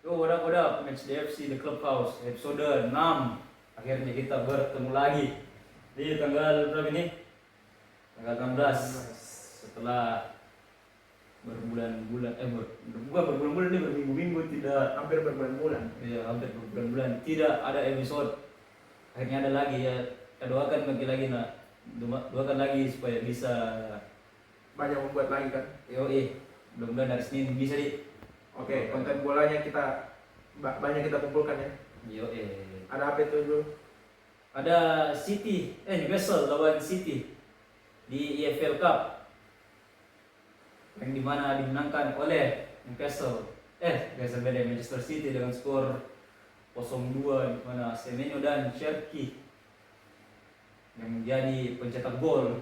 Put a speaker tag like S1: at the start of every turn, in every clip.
S1: Oh, udah match DFC The Clubhouse episode 6. Akhirnya kita bertemu lagi di tanggal berapa ini? Tanggal 16. Setelah berbulan-bulan bukan berbulan-bulan ini, berminggu-minggu tidak,
S2: hampir berbulan-bulan.
S1: iya hampir berbulan-bulan tidak ada episode. Akhirnya ada lagi ya. Kita doakan lagi nak. Doakan lagi supaya bisa
S2: Banyak membuat lagi kan.
S1: mudah-mudahan dari Senin bisa di.
S2: Oke, konten bolanya kita banyak kita kumpulkan ya. Ada apa itu dulu?
S1: Ada Newcastle lawan City di EFL Cup yang dimana dimenangkan oleh Manchester City dengan skor 0-2, di mana Semenyo dan Cherki yang menjadi pencetak gol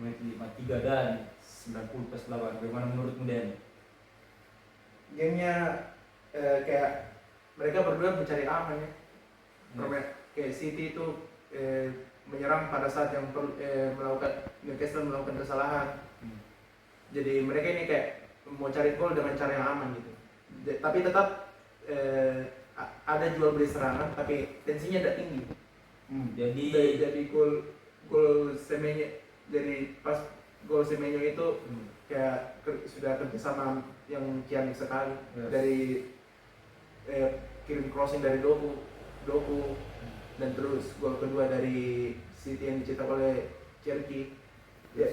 S1: menit 53 dan 90+8. Bagaimana menurutmu Den?
S2: Gamenya kayak mereka berdua mencari aman ya. Kayak City itu menyerang pada saat yang Newcastle melakukan kesalahan. Jadi mereka ini kayak mau cari gol dengan cara yang aman gitu. Tapi tetap ada jual beli serangan, tapi tensinya tidak tinggi. Jadi gol Semenyo, jadi pas gol Semenyo itu kayak sudah kerjasama yang ciamik sekali.
S1: Yes.
S2: Dari kirim crossing dari Doku dan terus gol kedua dari City yang dicetak oleh Cherki. Ya,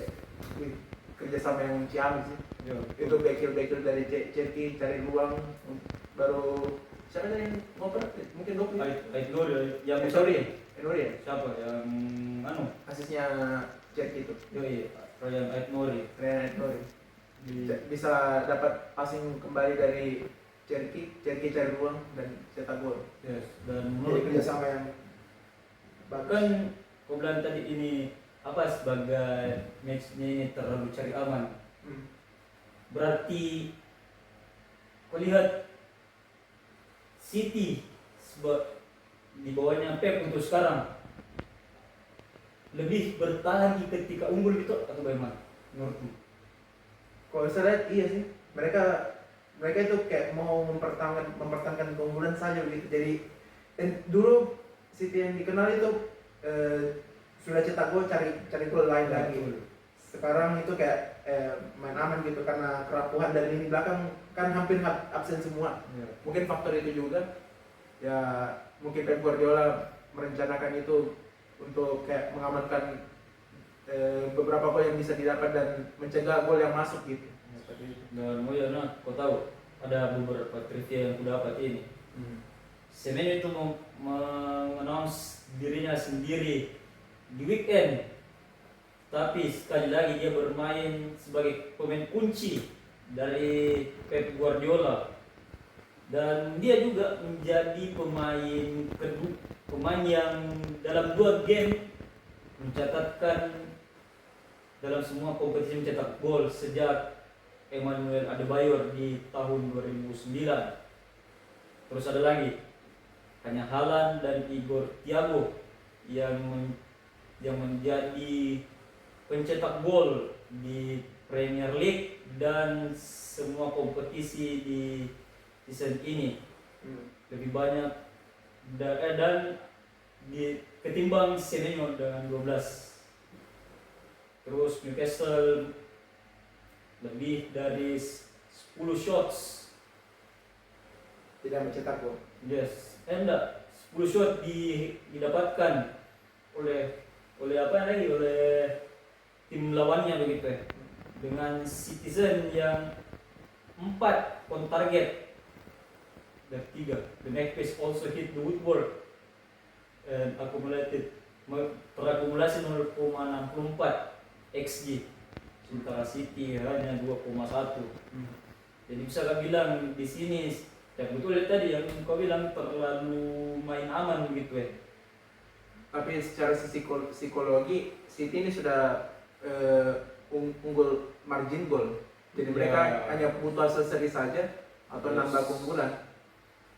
S2: kerjasama yang ciamik sih. Itu back heel dari Cherki cari ruang, baru siapa tadi yang ngoper? Mungkin Doku ya?
S1: Aitnuri yang
S2: Enori ya?
S1: siapa yang
S2: Asisnya Cherki itu.
S1: Ryan Aitnuri
S2: Bisa dapat passing kembali dari Cherki cari ruang dan cetak gol.
S1: Yes. Dan
S2: Jadi kerjasama yang
S1: bahkan kau bilang tadi ini sebagai matchnya ini terlalu cari aman. Berarti kau lihat City di bawahnya Pep untuk sekarang lebih bertahan ketika unggul gitu atau bagaimana menurutmu?
S2: Kalau saya lihat iya sih, mereka itu kayak mau mempertahankan keunggulan saja gitu. Jadi dulu City yang dikenal itu sudah cetak gol cari gol lain lagi. Sekarang itu kayak main aman gitu karena kerapuhan dari lini belakang kan hampir absen semua. Mungkin faktor itu juga ya, mungkin Pep Guardiola merencanakan itu untuk kayak mengamankan beberapa gol yang bisa didapat dan mencegah gol yang masuk gitu. Seperti itu.
S1: Dan kau tahu ada beberapa trivia yang ku dapat ini. Semenyo itu mengannounce dirinya sendiri di weekend, tapi sekali lagi dia bermain sebagai pemain kunci dari Pep Guardiola, dan dia juga menjadi pemain yang dalam 2 game mencatatkan dalam semua kompetisi mencetak gol sejak Emmanuel Adebayor di tahun 2009. Terus ada lagi hanya Haaland dan Igor Thiago yang menjadi pencetak gol di Premier League dan semua kompetisi di season ini. Lebih banyak dan ketimbang Semenyo dengan 12. Terus Newcastle lebih dari 10 shots
S2: Tidak mencetak gol.
S1: Yes, 10 shot didapatkan oleh tim lawannya begitu ya. Dengan Citizen yang 4 on target dan 3. The Magpies also hit the woodwork and terakumulasi 0,64 XG, sementara City hanya 2,1. Jadi bisa kau bilang di sini ya betul tadi yang kau bilang terlalu main aman gitu ya.
S2: Tapi secara psikologi City ini sudah unggul margin gol. Jadi mereka hanya butuh hasil seri saja atau nambah keunggulan.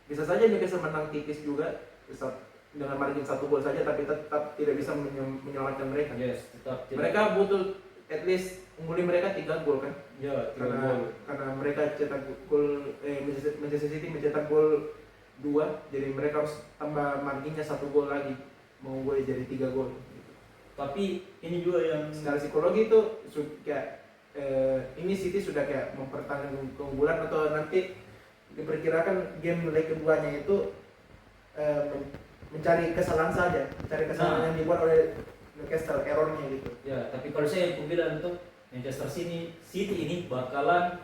S2: Bisa saja Newcastle menang tipis juga dengan margin 1 gol saja, tapi tetap tidak bisa menyelamatkan mereka.
S1: Yes, tetap tidak.
S2: Mereka butuh at least unggulin mereka 3 gol kan.
S1: Ya, 3
S2: Karena
S1: gol.
S2: karena mereka cetak gol Manchester City mencetak gol 2, jadi mereka harus tambah marginnya 1 gol lagi mau gue jadi 3 gol.
S1: Tapi ini juga yang
S2: Secara psikologi itu kayak ini City sudah kayak mempertahankan keunggulan atau nanti diperkirakan game leg keduanya itu mencari kesalahan saja, mencari kesalahan yang dibuat oleh Newcastle, errornya gitu.
S1: ya, tapi kalau saya bilang untuk Manchester City ini bakalan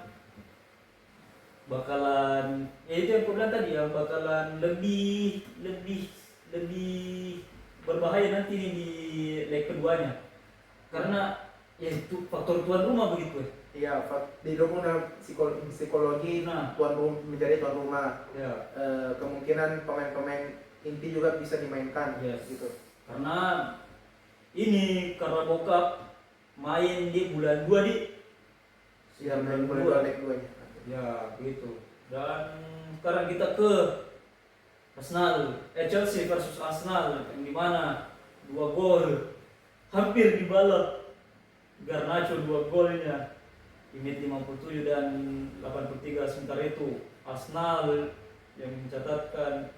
S1: ya itu yang aku bilang tadi ya, bakalan lebih berbahaya nanti nih di leg keduanya, karena ya itu faktor tuan rumah begitu ya.
S2: Iya, didukung dengan psikologi
S1: Nah.
S2: tuan rumah, menjadi tuan rumah.
S1: Ya,
S2: Kemungkinan pemain-pemain inti juga bisa dimainkan,
S1: Yes.
S2: gitu.
S1: karena ini Carabao Cup main di bulan 2 di
S2: Sudah main
S1: bulan
S2: bola
S1: 2.
S2: leg duanya.
S1: Ya, begitu. Dan sekarang kita ke Chelsea versus Arsenal, yang dimana 2 gol hampir dibalap Garnacho, 2 golnya di menit 57 dan 83. Sementara itu Arsenal yang mencatatkan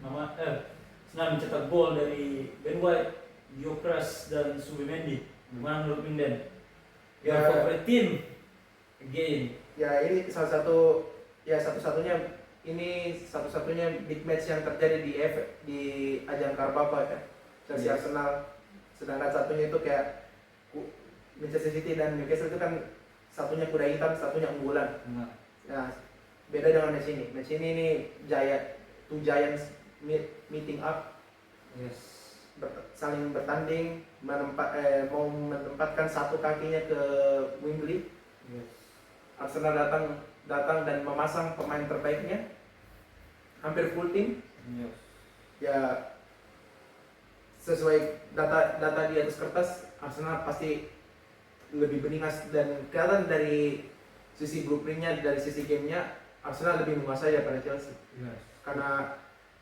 S1: Arsenal mencetak gol dari Ben White, Gyökeres dan Subimendi. Gimana menurut Minden?
S2: Ya.
S1: Your favorite team again.
S2: Ya ini satu-satunya big match yang terjadi di ajang Carabao ya. Chelsea
S1: Yes.
S2: Arsenal. Sedangkan satunya itu kayak Manchester City dan Newcastle itu kan satunya kuda hitam, satunya unggulan.
S1: Nah,
S2: Nah, beda dengan match ini. Match ini two giants meeting up,
S1: yes.
S2: saling bertanding, mau menempatkan satu kakinya ke Wembley.
S1: Yes.
S2: Arsenal datang dan memasang pemain terbaiknya, hampir full tim.
S1: Yes.
S2: Ya sesuai data di atas kertas, Arsenal pasti lebih beringas dan kelihatan dari sisi blueprintnya, dari sisi gamenya Arsenal lebih menguasai daripada Chelsea.
S1: Yes.
S2: Karena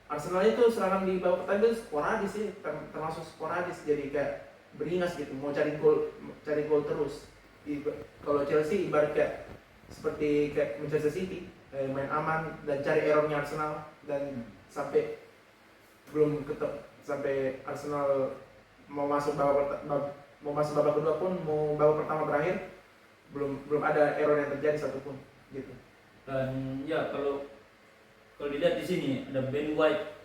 S2: Arsenal itu serangan di babak pertama itu sporadis sih, termasuk sporadis, jadi kayak beringas gitu, mau cari gol terus. Kalau Chelsea ibarat kayak seperti kayak Manchester City, main aman dan cari errornya Arsenal, dan sampai Arsenal mau masuk babak kedua pun, mau babak pertama berakhir belum ada error yang terjadi satupun gitu.
S1: Dan ya kalau dilihat di sini ada Ben White,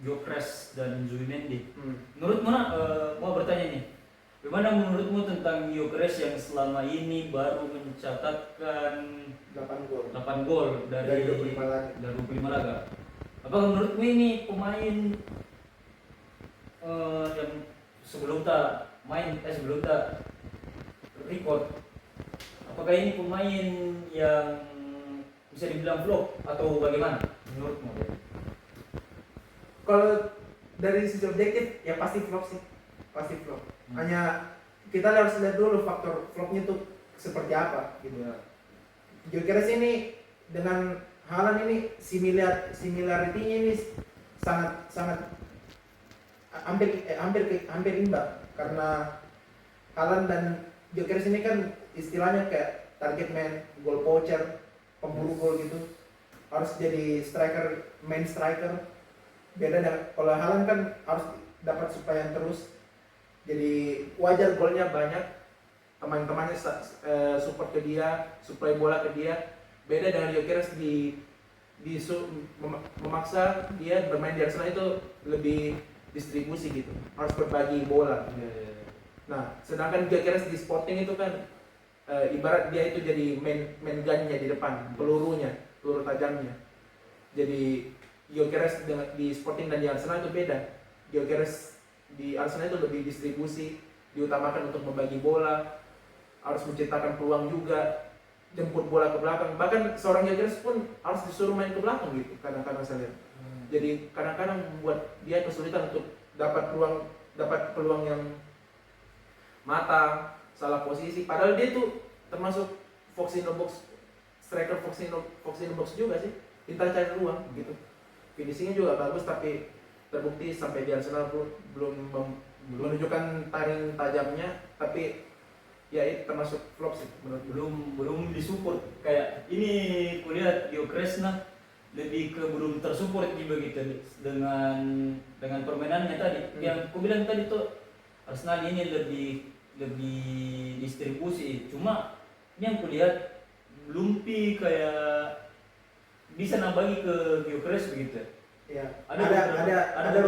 S1: Gyökeres dan Zubimendi. Menurut mana mau bertanya nih, bagaimana menurutmu tentang Gyökeres yang selama ini baru mencatatkan 8 gol dari
S2: 25 laga.
S1: 25 laga? Apakah menurutmu ini pemain yang sebelum record, apakah ini pemain yang bisa dibilang flop atau bagaimana menurutmu?
S2: Kalau dari sisi objektif ya pasti flop sih, pasti flop. Hanya kita harus lihat dulu faktor flopnya tuh seperti apa gitu. Gyökeres ini dengan Haaland ini similarity-nya ini sangat hampir imbang, karena Haaland dan Gyökeres ini kan istilahnya kayak target man, goal poacher, pemburu gol gitu. Harus jadi main striker. Beda dengan kalau Haaland kan harus dapat supplian terus. Jadi wajar golnya banyak. Teman-temannya support ke dia, supply bola ke dia. Beda dengan Gyökeres memaksa dia bermain di Arsenal itu lebih distribusi gitu. Harus berbagi bola. Nah, sedangkan Gyökeres di Sporting itu kan ibarat dia itu jadi main gun-nya di depan, peluru tajamnya. Jadi Gyökeres di Sporting dan di Arsenal itu beda. Gyökeres di Arsenal itu lebih distribusi, diutamakan untuk membagi bola, harus menciptakan peluang juga, jemput bola ke belakang. Bahkan seorang Gyökeres pun harus disuruh main ke belakang gitu, kadang-kadang saya lihat. Jadi kadang-kadang membuat dia kesulitan untuk dapat peluang yang matang, salah posisi. Padahal dia tuh termasuk fox in the box, striker fox in the box juga sih, pintar cari ruang gitu. Finishingnya juga bagus, tapi terbukti sampai di Arsenal belum menunjukkan taring tajamnya. Tapi Ya itu termasuk flop sih menurut gue.
S1: belum disupport. Kayak ini kulihat Gyökeresnya lebih ke belum tersupport juga gitu dengan permainannya tadi. Yang ku bilang tadi tuh Arsenal ini lebih lebih distribusi. Cuma yang kulihat belum kayak bisa nambah ke Gyökeres begitu.
S2: Ya,
S1: Ada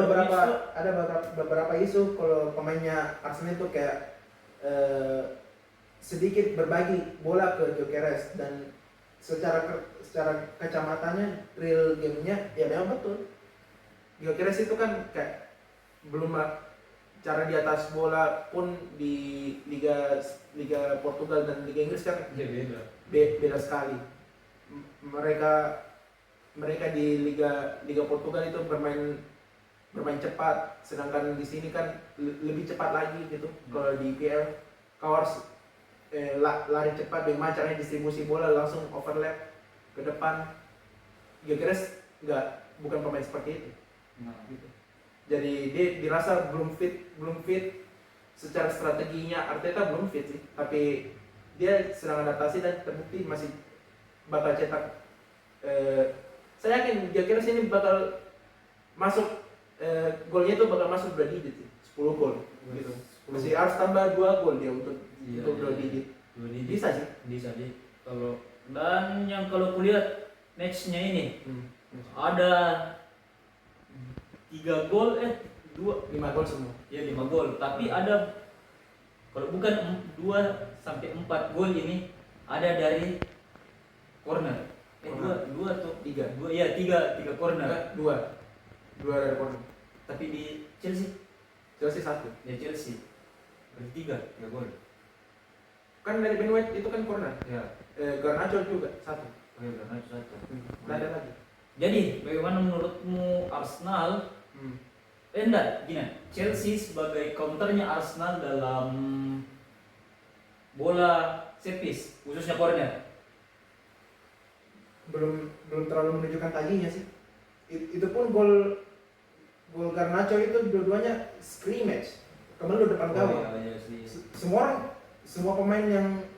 S2: beberapa isu kalau pemainnya Arsenal itu kayak sedikit berbagi bola ke Gyökeres, dan secara kacamatanya real gamenya ya memang betul. Gyökeres itu kan kayak belum cara di atas bola pun di Liga Portugal dan Liga Inggris kan
S1: Ya beda.
S2: beda sekali. Mereka di Liga Portugal itu bermain cepat, sedangkan di sini kan lebih cepat lagi gitu. Kalau di IPL kau harus lari cepat, bagaimana caranya distribusi bola langsung overlap ke depan. Gyökeres bukan pemain seperti itu. Gitu. Jadi dia dirasa belum fit secara strateginya. Arteta belum fit sih, tapi dia sedang adaptasi dan terbukti masih bakal cetak. Saya yakin Gyökeres ini bakal masuk, golnya itu bakal masuk 2 digit sih, 10 gol gitu. Masih harus tambah 2 gol dia untuk 2 digit. Bisa sih.
S1: Bisa sih. Dan yang kalau kulihat matchnya ini ada 3 gol
S2: 5 gol semua.
S1: Ya 5 gol, tapi ada kalau bukan 2 sampai 4 gol ini ada dari corner. Dua atau
S2: 3.
S1: 2 ya 3 corner.
S2: 2 dari corner.
S1: Tapi di Chelsea
S2: 1.
S1: ya Chelsea berarti 3 gol.
S2: Kan dari Ben White itu kan corner.
S1: Ya.
S2: Garnacho juga 1.
S1: Oh ya karena 1.
S2: Ada lagi.
S1: Jadi bagaimana menurutmu Arsenal? Enggak, gini, Chelsea sebagai counternya Arsenal dalam bola set piece, khususnya corner.
S2: Belum terlalu menunjukkan tajinya sih. Itu pun gol Garnacho itu dua-duanya scrimmage, kemelu depan gawang.
S1: Iya sih.
S2: Semua pemain yang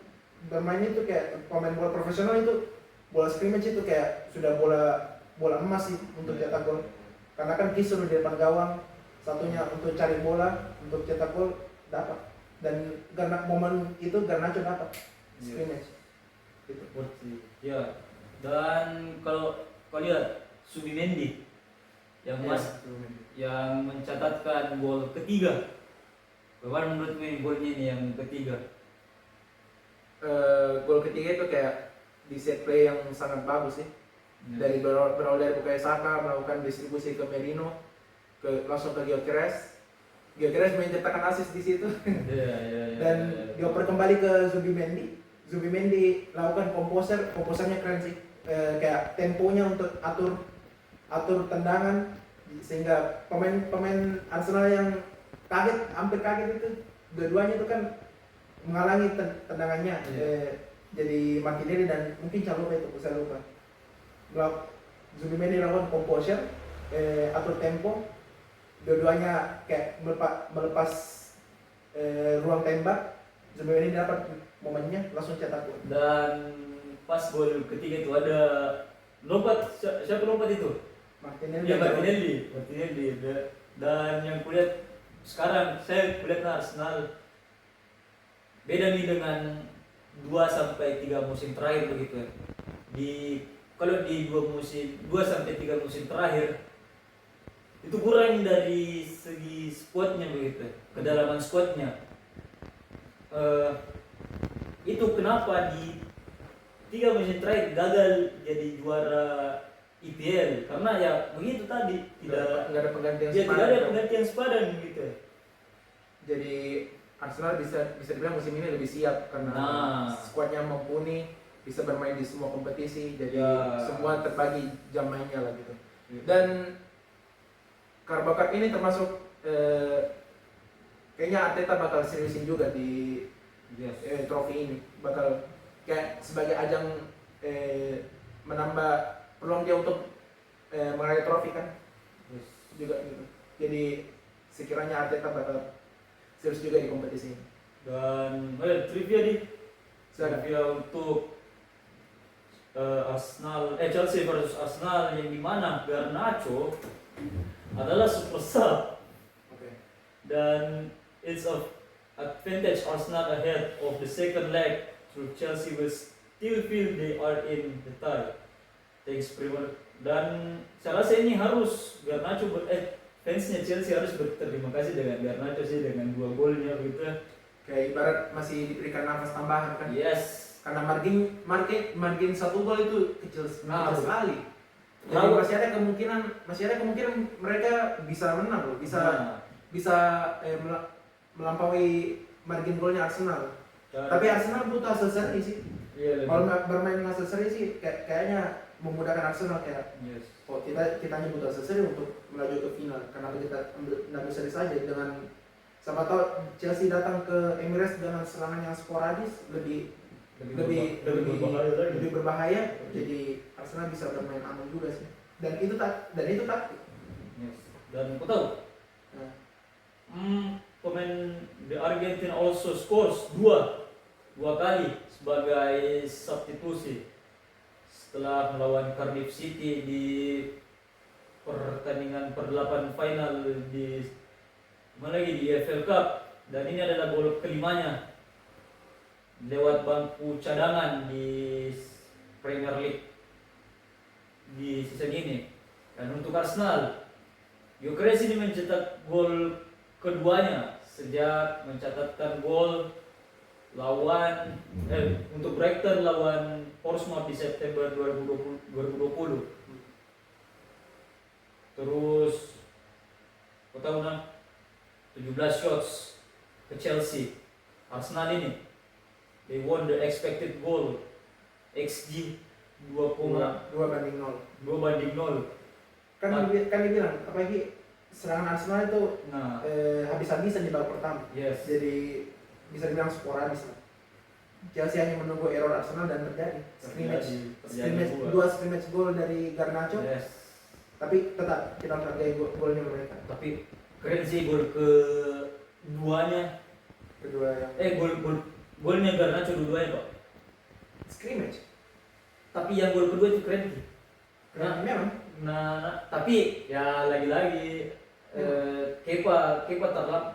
S2: bermain itu kayak pemain bola profesional itu bola scrimmage itu kayak sudah bola emas sih untuk cetak gol. Karena kan Kis sudah di depan gawang, satunya untuk cari bola, untuk cetak gol dapat. Dan karena momen itu Garnacho dapat scrimmage. Gitu.
S1: Ya. Dan kalau lihat Subimendi yang mencatatkan gol ketiga. Bagaimana menurutmu ini golnya ini yang ketiga?
S2: Gol ketiga itu kayak di set play yang sangat bagus sih. Dari berawal dari Bukayo Saka melakukan distribusi ke Merino, langsung ke Gyökeres mencetakkan assist di situ. Dan dioper kembali ke Zubimendi lakukan komposernya keren sih. Kayak temponya untuk atur tendangan, sehingga pemain Arsenal yang hampir kaget itu dua-duanya itu kan menghalangi tendangannya. Jadi Martinelli dan mungkin Chalobah itu saya lupa. Zubimendi lakukan composure, atur tempo, dua-duanya kayak melepas ruang tembak. Zubimendi dapat momennya langsung cetak gol.
S1: Dan pas gol ketiga itu ada lompat, siapa lompat itu?
S2: Martinelli.
S1: Ya Martinelli. Dan yang kulihat sekarang saya kulihat Arsenal beda nih dengan 2 sampai 3 musim terakhir begitu. Kalau di 2 sampai 3 musim terakhir itu kurang dari segi squadnya begitu, kedalaman squadnya. Itu kenapa di 3 musim terakhir gagal jadi juara IPL, karena ya begitu tadi tidak
S2: ada penggantian
S1: sepadan. Tidak ada penggantian sepadan gitu.
S2: Jadi Arsenal bisa dibilang musim ini lebih siap karena skuadnya mumpuni, bisa bermain di semua kompetisi, jadi semua terbagi jam mainnya lah gitu. Dan Carabao Cup ini termasuk kayaknya Arteta bakal seriusin juga di trofi ini, bakal kayak sebagai ajang menambah peluang dia untuk meraih trofi kan juga gitu. Jadi sekiranya Arteta bakal serius juga di kompetisi ini.
S1: Dan trivia di
S2: Silakan.
S1: trivia untuk Chelsea versus Arsenal yang dimana Garnacho adalah super sub
S2: Oke.
S1: dan it's of advantage Arsenal ahead of the second leg through Chelsea will still feel they are in the tie. Thanks Premier. Dan saya rasa ini harus Garnacho fansnya Chelsea harus berterima kasih dengan Garnacho sih dengan 2 golnya gitu.
S2: Kayak ibarat masih diberikan nafas tambahan kan.
S1: Yes.
S2: Karena margin 1 gol itu kecil sekali. Jadi
S1: Lalu-
S2: masih ada kemungkinan mereka bisa menang loh, bisa melampaui margin golnya Arsenal. Tapi Arsenal butuh hasil seri sih.
S1: Iya,
S2: Kalau bermain hasil seri sih kayaknya memudahkan Arsenal kayak
S1: yes.
S2: kita hanya butuh hasil seri untuk melaju ke final. Kenapa kita ambil seri saja dengan siapa tahu Chelsea datang ke Emirates dengan serangan yang sporadis lebih berbahaya. Jadi Arsenal bisa bermain aman juga sih. Dan itu taktik.
S1: Yes. Dan kau tahu
S2: Nah,
S1: pemain the Argentina also scores dua kali sebagai substitusi setelah melawan Cardiff City di pertandingan per-8 final di EFL Cup, dan ini adalah gol kelimanya lewat bangku cadangan di Premier League di season ini. Dan untuk Arsenal, Gyökeres ini mencetak gol keduanya sejak mencatatkan gol untuk Brighton lawan Portsmouth di September 2020. Terus kau tahu nah 17 shots ke Chelsea. Arsenal ini they won the expected goal XG 2,2
S2: 2-0. Kan dibilang apalagi serangan Arsenal itu
S1: Nah,
S2: habis-habisan di babak pertama.
S1: yes.
S2: Jadi bisa dibilang sporadis lah. Chelsea hanya menunggu error Arsenal dan terjadi dua scrimmage gol dari Garnacho.
S1: Yes.
S2: Tapi tetap kita hargai golnya mereka.
S1: Tapi keren sih gol keduanya.
S2: Kedua yang
S1: Golnya Garnacho dua-duanya, Pak.
S2: scrimmage.
S1: Tapi yang gol kedua itu keren sih.
S2: Nah, memang
S1: Tapi ya lagi-lagi Kepa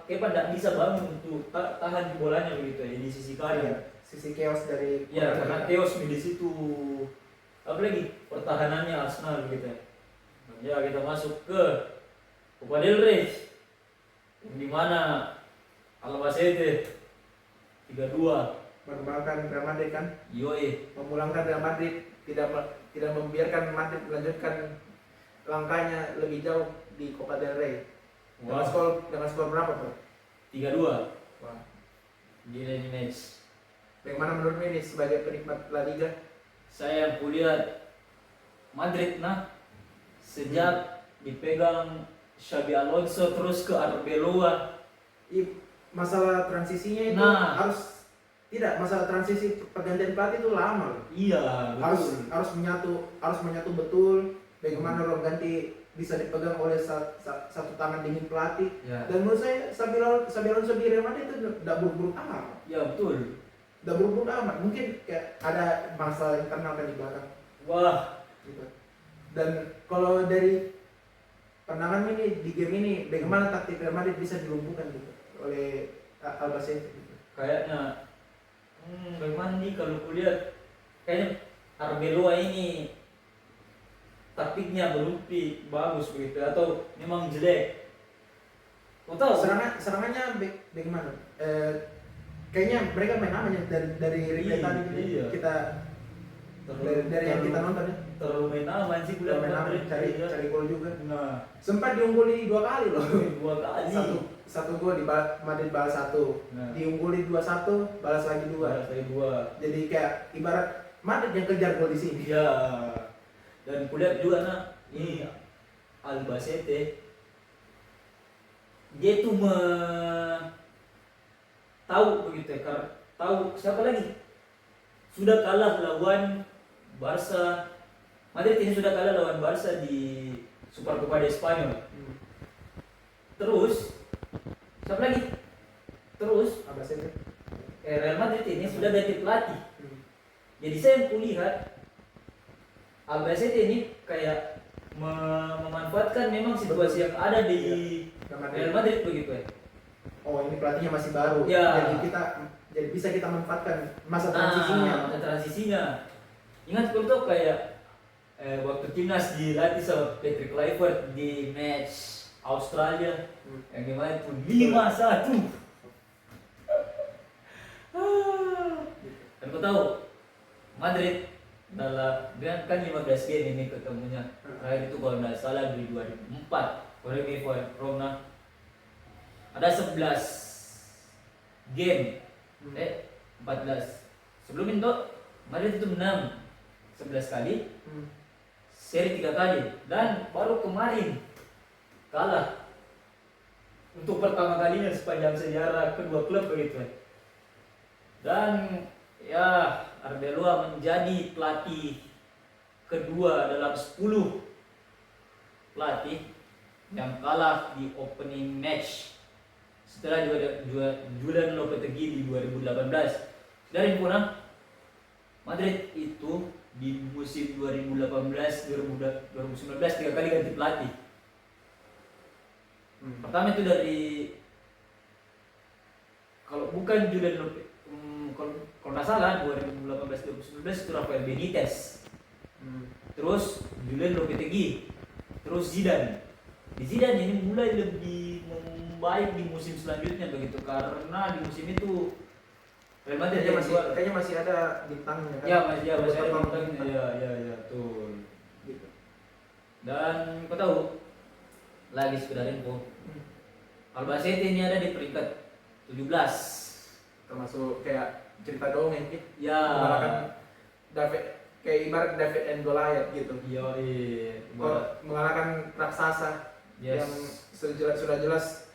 S1: tidak bisa bangun untuk tahan bolanya begitu ya di sisi kanan.
S2: sisi chaos dari
S1: Ya karena chaos di situ. Apalagi pertahanannya Arsenal begitu ya. Ya kita masuk ke Copa del Rey, di mana Albacete 3-2.
S2: mengembangkan Real Madrid kan,
S1: Yoi.
S2: memulangkan Real Madrid, tidak membiarkan Madrid melanjutkan langkahnya lebih jauh di Copa del Rey. Dengan skor berapa, Bro?
S1: 3-2.
S2: Wah.
S1: Gila ini match.
S2: Bagaimana menurutmu ini sebagai penikmat La Liga?
S1: Saya kulihat Madrid sejak dipegang Xabi Alonso terus ke Arbeloa.
S2: Masalah transisinya itu masalah transisi pergantian pelatih itu lama loh.
S1: Iya, betul.
S2: harus menyatu betul. Bagaimana ruang ganti bisa dipegang oleh satu tangan dingin pelatih.
S1: Ya.
S2: Dan menurut saya Xabi Alonso di Real Madrid itu tidak buruk-buruk amat.
S1: Ya betul.
S2: Tidak buruk-buruk amat. Mungkin kayak ada masalah internal kan di belakang.
S1: Wah,
S2: Gitu. Dan kalau dari pandangan ini di game ini, bagaimana taktik Real Madrid bisa dilumpuhkan gitu oleh Albacete gitu.
S1: kayaknya bagaimana nih kalau kulihat kayaknya Arbeloa ini taktiknya berumpi bagus begitu atau memang jelek. Kau tahu?
S2: Serangannya bagaimana? Kayaknya mereka main aman ya dari replay tadi gitu.
S1: Iya.
S2: Kita dari yang kita nonton ya.
S1: Terlalu main aman sih kulihat
S2: Main aman,
S1: Madrid.
S2: cari gol juga.
S1: Nah,
S2: Sempat diungguli 2 kali loh.
S1: 2 kali.
S2: Satu gol di Madrid balas 1.
S1: Nah.
S2: Diungguli 2-1, balas lagi 2.
S1: Saya 2.
S2: Jadi kayak ibarat Madrid yang kejar gol di sini.
S1: Ya. Dan kulihat juga ini Albacete dia tuh tahu begitu ya, karena tahu siapa lagi sudah kalah lawan Barca. Madrid ini sudah kalah lawan Barca di Supercopa de Spanyol. Terus siapa lagi? Terus
S2: Albacete.
S1: Real Madrid ini sudah ganti pelatih. Jadi saya yang kulihat Albacete ini kayak memanfaatkan memang situasi yang ada di Real Madrid begitu ya.
S2: Oh, ini pelatihnya masih baru.
S1: Ya.
S2: Jadi bisa kita manfaatkan masa transisinya.
S1: Masa transisinya. Ingat kalau tuh kayak waktu timnas dilatih sama Patrick Kluivert di match Australia yang gimana itu 5-1. Dan kau tahu Madrid dalam dengan kan 15 game ini ketemunya. Terakhir itu kalau tidak salah di 2004. Correct me if I'm wrong nah. Ada 11 game 14. Sebelum itu Madrid itu menang 11 kali, seri 3 kali, dan baru kemarin kalah untuk pertama kalinya sepanjang sejarah kedua klub begitu. Dan ya Arbeloa menjadi pelatih kedua dalam 10 pelatih yang kalah di opening match setelah Julian Lopetegui di 2018. Dari mana Madrid itu di musim 2018-2019 3 kali ganti pelatih. Pertama itu dari kalau bukan Julian kalau nggak salah 2018-2019 itu Rafael Benitez. Terus Julian Lopetegui, terus Zidane. Di Zidane ini mulai lebih membaik di musim selanjutnya begitu karena di musim itu Real Madrid
S2: kayaknya masih ada bintangnya kan.
S1: Ya masih ada bintangnya. Ya tuh.
S2: Gitu.
S1: Dan kau tahu lagi sekedar info. Albacete ini ada di peringkat 17.
S2: Termasuk kayak cerita dongeng gitu.
S1: Ya.
S2: Mengalahkan David, kayak ibarat David and Goliath gitu. Mengalahkan raksasa yang sudah jelas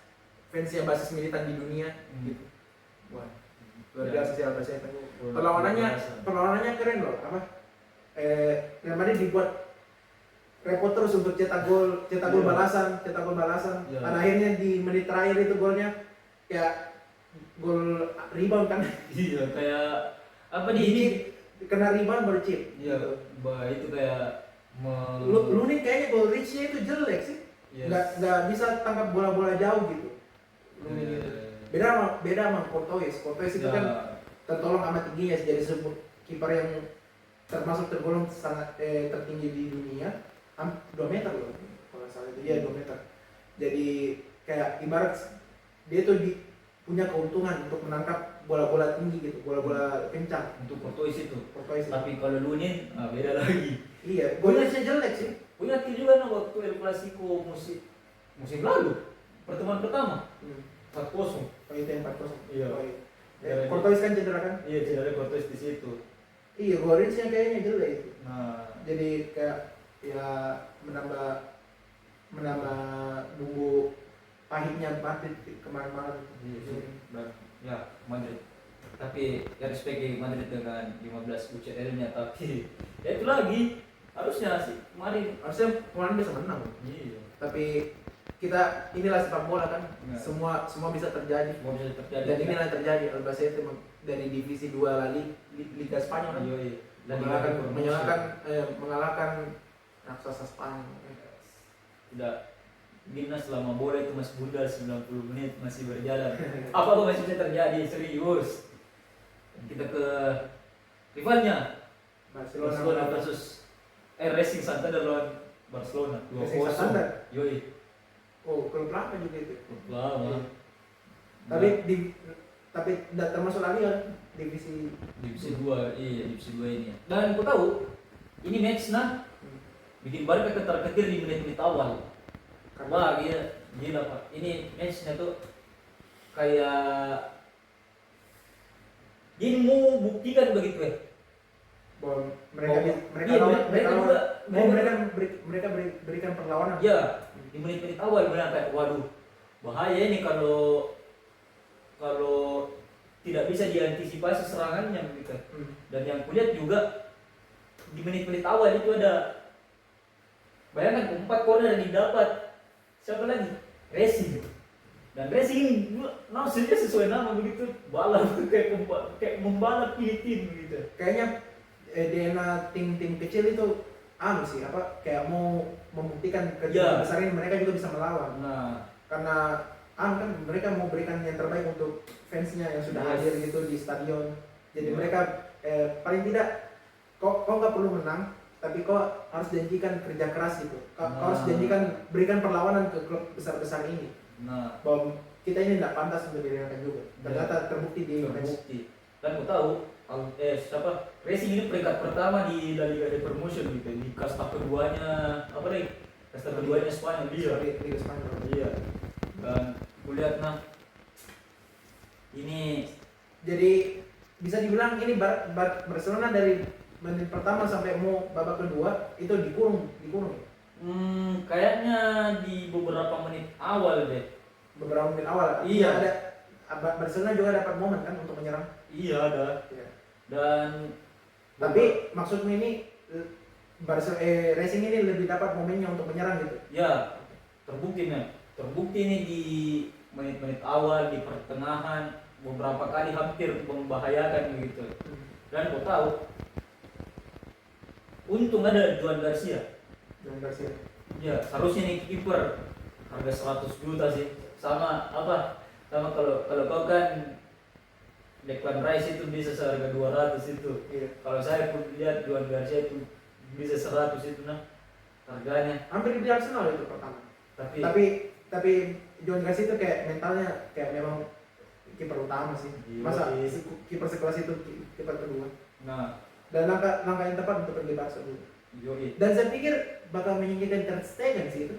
S2: fansnya basis militan di dunia gitu. Wah, luar biasa sih Albacete. Perlawanannya keren loh. Real Madrid dibuat repot terus untuk cetak gol balasan.
S1: Ya.
S2: Dan akhirnya di menit terakhir itu golnya kayak gol rebound kan.
S1: Iya, kayak apa di
S2: ini kena rebound baru chip.
S1: Iya,
S2: Gitu.
S1: itu kayak
S2: Lu nih kayaknya gol reach-nya itu jelek sih.
S1: Yes.
S2: Nggak bisa tangkap bola-bola jauh gitu. Beda sama Courtois itu kan tertolong amat tingginya jadi kiper yang termasuk tergolong sangat tertinggi di dunia, 2 meter loh kalau salah itu dia 2 meter. Jadi kayak ibarat dia tuh punya keuntungan untuk menangkap bola-bola tinggi gitu, bola-bola kencang.
S1: Untuk Courtois itu.
S2: Tapi
S1: kalau Lunin beda lagi.
S2: Iya, golnya jelek sih.
S1: Punya juga waktu El Clasico musim lalu pertemuan pertama 4-0.
S2: Oh itu yang 4-0.
S1: Iya.
S2: Oh, iya. Courtois kan cedera kan?
S1: Iya, cedera Courtois di situ.
S2: Iya, Goretzka kayaknya jelek itu.
S1: Nah,
S2: Jadi kayak ya menambah bumbu pahitnya Madrid kemarin-malam.
S1: ya Madrid. Tapi ya respect Madrid dengan 15 UCL-nya, tapi ya itu lagi harusnya
S2: kemarin bisa menang.
S1: Iya.
S2: Tapi inilah sepak bola kan.
S1: Ya.
S2: Semua bisa terjadi. Dan inilah yang terjadi. Albacete dari divisi 2 Liga Spanyol.
S1: Iya.
S2: Mengalahkan raksasa Spanyol.
S1: Udah Timnas selama bola itu masih bundar 90 menit masih berjalan. Apa masih bisa terjadi serius. Dan kita ke rivalnya Barcelona versus Racing Santander lawan Barcelona 2-0.
S2: Racing Santander.
S1: Yoi.
S2: Oh, klub lama juga itu.
S1: Lama.
S2: Tapi tidak termasuk lagi kan divisi
S1: 2. Iya, divisi 2 ini. Dan aku tahu ini match bikin Barca ketar-ketir di menit-menit awal. Wah, gila Pak. Ini matchnya tuh kayak dia mau buktikan begitu ya.
S2: bahwa mereka berikan perlawanan.
S1: Ya, di menit-menit awal benar kayak waduh, bahaya ini kalau tidak bisa diantisipasi serangannya begitu. Dan yang kulihat juga di menit-menit awal itu ada, bayangkan 4 corner yang didapat siapa lagi? Racing. Dan racing namanya sesuai nama begitu, balap kayak membalap tim gitu.
S2: Kayaknya DNA tim-tim kecil itu sih apa kayak mau membuktikan ke tim
S1: Ya.
S2: besar ini mereka juga bisa melawan.
S1: Nah,
S2: Karena kan mereka mau berikan yang terbaik untuk fansnya yang sudah
S1: Yes.
S2: hadir gitu di stadion. Jadi
S1: Ya.
S2: mereka paling tidak kau nggak perlu menang, tapi kau harus janjikan kerja keras gitu. Kau harus
S1: Nah.
S2: janjikan berikan perlawanan ke klub besar-besar ini.
S1: nah
S2: Bahwa kita ini tidak pantas untuk didengarkan juga.
S1: Ya.
S2: Ternyata terbukti di match.
S1: terbukti. Dan aku tahu siapa Racing ini peringkat pertama di La Liga de Promotion gitu, di kasta keduanya apa nih? Kasta keduanya Spanyol dia.
S2: Liga Spanyol.
S1: Iya. Dan kulihat ini
S2: Jadi bisa dibilang ini Barcelona dari menit pertama sampai mau babak kedua itu dikurung ya?
S1: kayaknya di beberapa menit awal deh.
S2: Beberapa menit awal.
S1: Iya.
S2: Ada Barcelona juga dapat momen kan untuk menyerang.
S1: Iya ada.
S2: Iya.
S1: Dan
S2: Tapi maksudmu ini Racing ini lebih dapat momennya untuk menyerang gitu.
S1: ya terbukti nih. Terbukti nih di menit-menit awal, di pertengahan beberapa kali hampir membahayakan gitu. Dan kau tahu, untung ada Juan Garcia.
S2: Dan Garcia.
S1: Ya, seharusnya nih kiper harga 100 juta sih. Sama apa? Sama kalau kau kan Declan Rice itu bisa seharga 200 itu.
S2: Iya.
S1: Kalau saya pun lihat Juan Garcia itu bisa 100 itu harganya.
S2: Hampir di Arsenal itu pertama.
S1: Tapi
S2: Tapi John Garcia itu kayak mentalnya kayak memang kiper utama sih.
S1: Iya
S2: Masa
S1: sih.
S2: kiper sekelas itu kiper kedua.
S1: nah,
S2: Dan langkah yang tepat untuk pergi Barca dulu.
S1: yoi.
S2: Dan saya pikir bakal menyingkirkan Ter Stegen sih itu.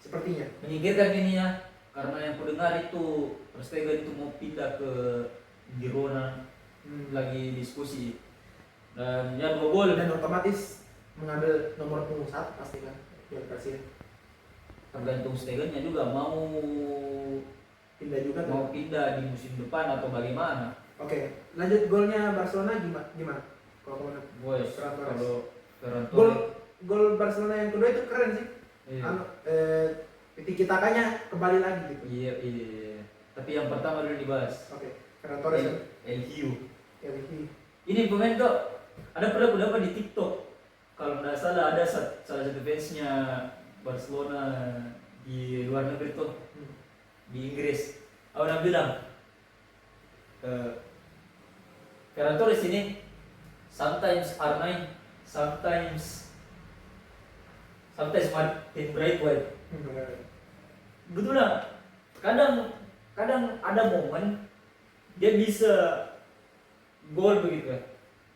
S2: Sepertinya.
S1: Menyingkirkan ini ya, karena yang ku dengar itu Ter Stegen itu mau pindah ke Girona, lagi diskusi. Dan ya 2 gol.
S2: Dan otomatis mengambil nomor punggung 1 pasti kan John Garcia.
S1: Tergantung Stegennya juga mau
S2: Pindah juga tuh.
S1: mau pindah di musim depan atau bagaimana.
S2: Oke, lanjut golnya Barcelona gimana? Kalau menurut
S1: Boys,
S2: Ferran Torres.
S1: kalau Ferran
S2: Gol
S1: Torres,
S2: gol Barcelona yang kedua itu keren sih.
S1: iya.
S2: Tiki takanya kembali lagi gitu.
S1: Iya, iya. Tapi yang pertama dulu dibahas.
S2: Oke, Ferran Torres kan.
S1: El Hiu.
S2: Ya, ini.
S1: Ini pemain tuh ada pernah di TikTok. Kalau nggak salah ada salah satu fansnya Barcelona di luar negeri tuh, di Inggris. Orang bilang Ferran Torres ini sometimes R9, sometimes Martin Braithwaite. Betul lah. Kadang ada momen dia bisa gol begitu ya.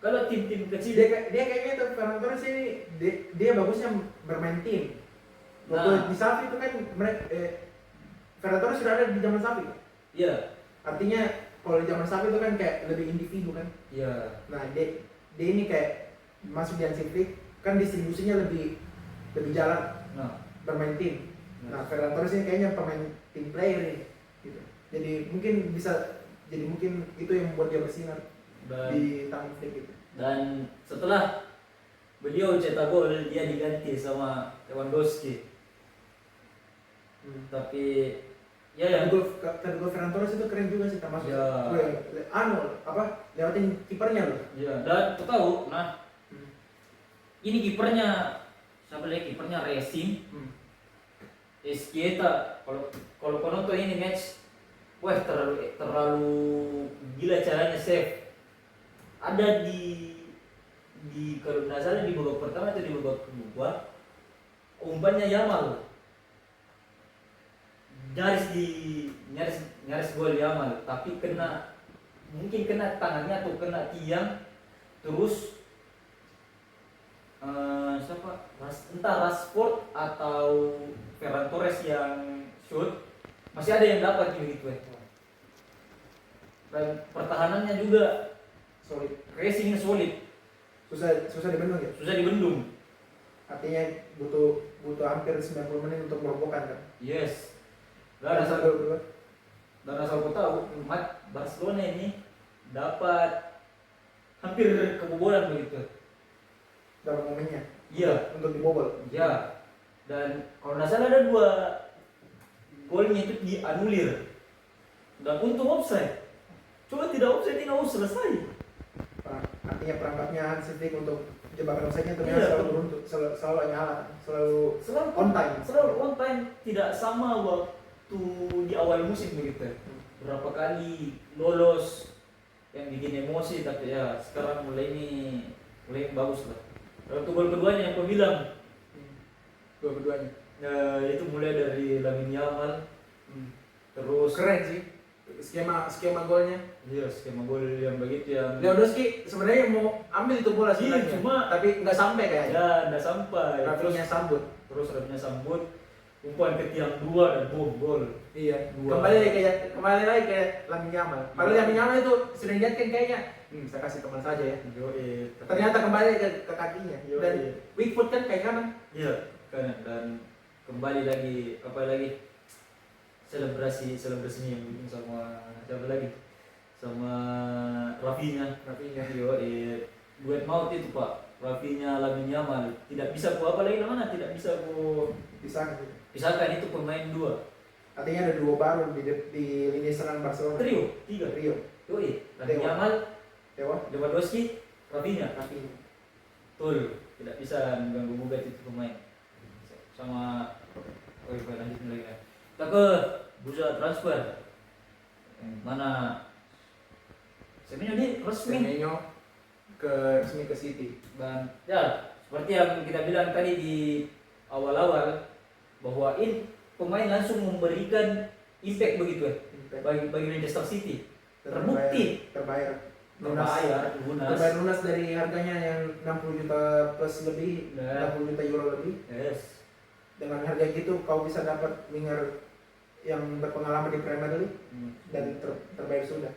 S1: Kalau tim-tim kecil
S2: Dia kayaknya tuh Ferran Torres ini dia bagusnya bermain tim. Waktu
S1: Nah.
S2: di Xavi itu kan Ferran Torres sudah ada di zaman Xavi.
S1: Iya,
S2: Artinya kalau di zaman Xavi itu kan kayak lebih individu kan.
S1: iya.
S2: Nah, dia ini kayak masuk di Hansi Flick kan distribusinya lebih jalan
S1: Nah,
S2: bermain tim. Nah, Ferran Torres ini kayaknya pemain tim player ini. Gitu. Jadi mungkin itu yang membuat dia bersinar
S1: dan
S2: di tangan Flick gitu.
S1: dan setelah beliau cetak gol dia diganti sama Lewandowski. Tapi ya
S2: Gol Ferran Torres itu keren juga sih termasuk.
S1: Ya.
S2: Lewatin kipernya loh.
S1: ya dan aku tahu
S2: Hmm.
S1: ini kipernya siapa lagi, kipernya Racing Esquieta. Kalau kau nonton ini match, wah terlalu gila caranya save. Ada di kalau nggak salah di babak pertama atau di babak kedua, umpannya Yamal nyaris gol Yamal, tapi mungkin kena tangannya atau kena tiang, terus entah Rashford atau Ferran Torres yang shoot, masih ada yang dapat gitu ya. Dan pertahanannya juga
S2: Solid.
S1: racingnya solid,
S2: Susah dibendung ya.
S1: susah dibendung.
S2: Artinya butuh hampir 90 menit untuk merobohkan kan.
S1: Yes.
S2: Dan
S1: Dan
S2: gol kedua.
S1: asal aku tahu, Barcelona ini dapat hampir kebobolan begitu.
S2: dalam momennya
S1: Iya.
S2: untuk dibobol.
S1: Ya. Dan kalau nggak salah ada golnya itu dianulir dan untung offside. Coba tidak offside ini selesai.
S2: Artinya perangkatnya Hansi Flick untuk jebakan offside-nya ternyata
S1: Iya.
S2: selalu beruntung, selalu nyala, selalu
S1: Selalu
S2: on time.
S1: Selalu on time, tidak sama waktu di awal musim begitu. Berapa kali lolos yang bikin emosi, tapi ya sekarang mulai bagus lah. Waktu gol keduanya yang kau bilang,
S2: Dua-duanya.
S1: itu mulai dari Lamine Yamal, terus
S2: Keren sih skema golnya.
S1: iya skema gol yang begitu yang
S2: Lewandowski sebenarnya mau ambil itu bola
S1: Iya,
S2: sebenarnya,
S1: cuma-
S2: tapi nggak sampai kayaknya.
S1: ya nggak sampai.
S2: Rafinya sambut.
S1: Terus Rafinya sambut, umpan ke tiang 2 dan boom gol.
S2: Iya.
S1: Dua.
S2: Kembali lagi kayak Lamine Yamal. Padahal Lamine Yamal itu sudah dilihatkan kayaknya, saya kasih teman saja ya. Ternyata kembali ke kakinya.
S1: Yo,
S2: Dan
S1: iya.
S2: weak foot kan kayak kanan.
S1: Iya, kan dan kembali lagi selebrasinya yang bikin sama siapa lagi? Sama Rafinya. Yo, duet maut itu Pak. Rafinya Lamine Yamal tidak bisa ku apa lagi namanya, tidak bisa ku
S2: Bisa.
S1: pisahkan, itu pemain dua.
S2: Artinya ada dua baru di lini serang Barcelona.
S1: Trio, tiga.
S2: Trio.
S1: Yo, Lamine
S2: Dewa.
S1: Yamal,
S2: Dewa.
S1: Lewandowski, Rafinya.
S2: Rafinya.
S1: Betul, tidak bisa mengganggu gugat itu pemain. Sama lanjut lagi ya. Kita ke bursa transfer. Yang mana sebenarnya ini resmi
S2: Semenyo resmi ke City.
S1: dan ya seperti yang kita bilang tadi di awal-awal bahwa ini pemain langsung memberikan impact begitu ya bagi Manchester City. Terbukti.
S2: Terbayar.
S1: Terbayar,
S2: Terbayar
S1: lunas.
S2: lunas dari harganya yang 60 juta plus lebih,
S1: Ya.
S2: 60 juta euro lebih.
S1: Yes.
S2: Dengan harga gitu kau bisa dapat winger yang berpengalaman di Premier League dan terbaik sudah.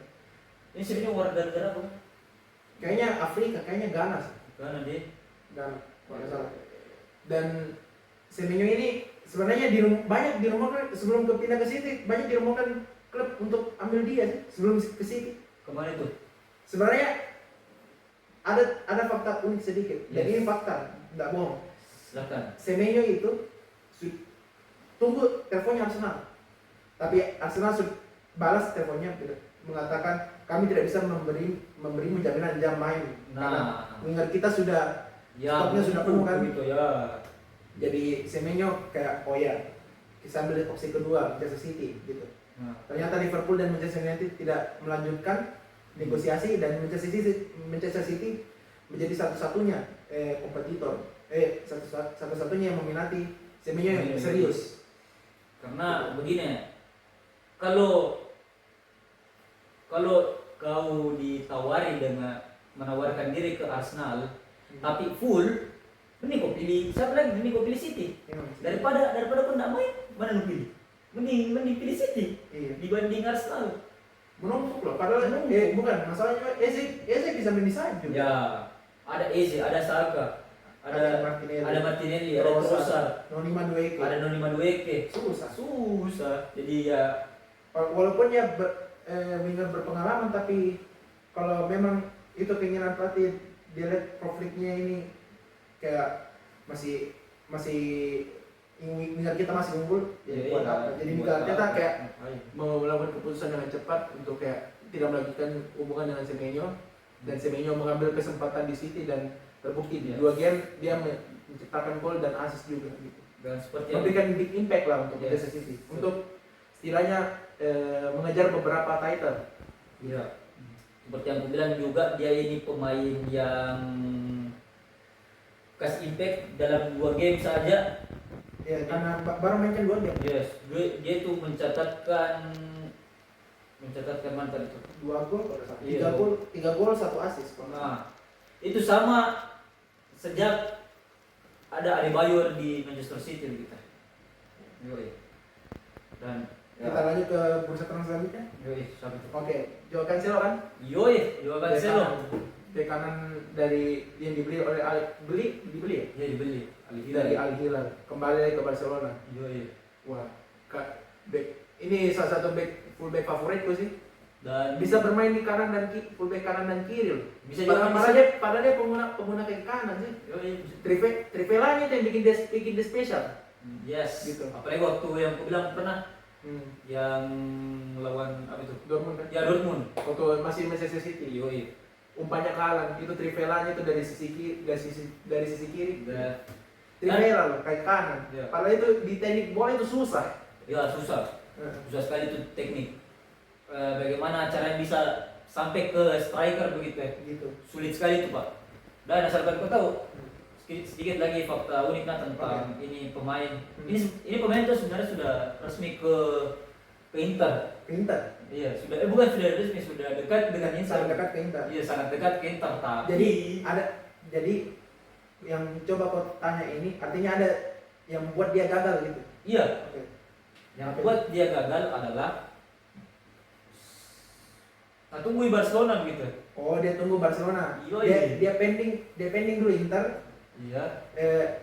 S1: Ini sebenarnya warga negara apa?
S2: Kayaknya Afrika, kayaknya Ghana sih.
S1: Karena dia
S2: Ghana, kalau nggak salah. Dan Semenyo ini sebenarnya banyak dirumorkan sebelum pindah ke City, banyak dirumorkan klub untuk ambil dia sih sebelum ke City.
S1: kemana itu?
S2: Sebenarnya ada fakta unik sedikit, dan
S1: Yes.
S2: ini fakta, nggak bohong.
S1: Silakan.
S2: Semenyo itu tunggu teleponnya Arsenal, tapi Arsenal balas teleponnya gitu, mengatakan kami tidak bisa memberi jaminan jam main karena
S1: Nah,
S2: winger kita sudah
S1: ya
S2: stoknya sudah penuh kan.
S1: gitu ya.
S2: Jadi Semenyo kayak oh ya kita ambil opsi kedua Manchester City gitu.
S1: Nah,
S2: Ternyata Liverpool dan Manchester United tidak melanjutkan negosiasi dan Manchester City menjadi satu-satunya kompetitor, satu-satunya yang meminati Semenyo yang serius.
S1: karena begini, kalau kau ditawari dengan menawarkan diri ke Arsenal, tapi full, mending kau pilih siapa lagi? Mending kau pilih City daripada kau nggak main. Mana lu pilih? Mending pilih City
S2: Iya.
S1: dibanding Arsenal.
S2: Menumpuk loh, padahal bukan masalahnya Eze bisa main di sayap juga.
S1: Ya, ada Eze, ada Saka, ada Martinelli, ada Trossard,
S2: Noni Madueke.
S1: ada Noni Madueke.
S2: Susah.
S1: Jadi ya
S2: Walaupun ya winger berpengalaman, tapi kalau memang itu keinginan pelatih, dia lihat konfliknya ini kayak masih winger kita masih unggul, jadi buat apa? Jadi kita kayak mau melakukan keputusan dengan cepat untuk kayak tidak melanjutkan hubungan dengan Semenyo, dan Semenyo mengambil kesempatan di City dan terbukti di 2 game dia menciptakan gol dan assist juga gitu.
S1: dan seperti yang
S2: Memberikan big impact lah untuk
S1: Yes.
S2: Manchester City untuk istilahnya mengejar beberapa title.
S1: ya, seperti yang aku bilang juga, dia ini pemain yang kasih impact dalam 2 game saja.
S2: Ya karena baru mainkan 2 game.
S1: Yes, dia itu mencatatkan mantan itu.
S2: 2 gol pada saat.
S1: Iya.
S2: 3 gol 1 assist.
S1: Nah, itu sama sejak ada Adebayor di Manchester City kita. Yoi. Dan
S2: Kita lanjut ke bursa transfer selanjutnya.
S1: yoi, sampai itu.
S2: Oke, Joao Cancelo kan?
S1: Yoi, Joao Cancelo.
S2: Bek kanan dari yang dibeli oleh dibeli ya?
S1: Dia dibeli
S2: Dari Al Hilal kembali lagi ke Barcelona.
S1: Yoi.
S2: Wah, ini salah satu fullback favoritku sih.
S1: Dan
S2: Bisa bermain di kanan dan fullback kanan dan kiri loh.
S1: bisa
S2: Padahal dia pengguna kaki kanan sih.
S1: Yoi.
S2: Trivelanya itu yang bikin dia spesial.
S1: Yes.
S2: Gitu.
S1: Apalagi waktu yang aku bilang pernah yang lawan apa itu?
S2: Dortmund kan?
S1: Ya Dortmund.
S2: Waktu masih Manchester City.
S1: Yoi.
S2: Umpannya ke Haaland, itu Trivelanya itu dari sisi kiri.
S1: Dan
S2: Trivela loh, kayak kanan.
S1: Ya.
S2: Padahal itu di teknik bola itu susah.
S1: ya susah. Susah sekali itu teknik. Bagaimana caranya bisa sampai ke striker begitu ya?
S2: Gitu.
S1: Sulit sekali itu Pak. Dan asalkan kau tahu sedikit lagi fakta unik tentang ini pemain. Ini pemain itu sebenarnya sudah resmi ke Inter.
S2: Pintar.
S1: Iya, sudah bukan sudah resmi, sudah dekat dengan Inter.
S2: Sangat dekat ke Inter.
S1: Iya, sangat dekat ke Inter. Tapi
S2: Jadi yang coba kau tanya ini artinya ada yang buat dia gagal gitu.
S1: iya,
S2: Oke.
S1: yang buat dia gagal adalah tunggu Barcelona gitu.
S2: Oh, dia tunggu Barcelona.
S1: Iya.
S2: Dia pending dulu Inter.
S1: Iya.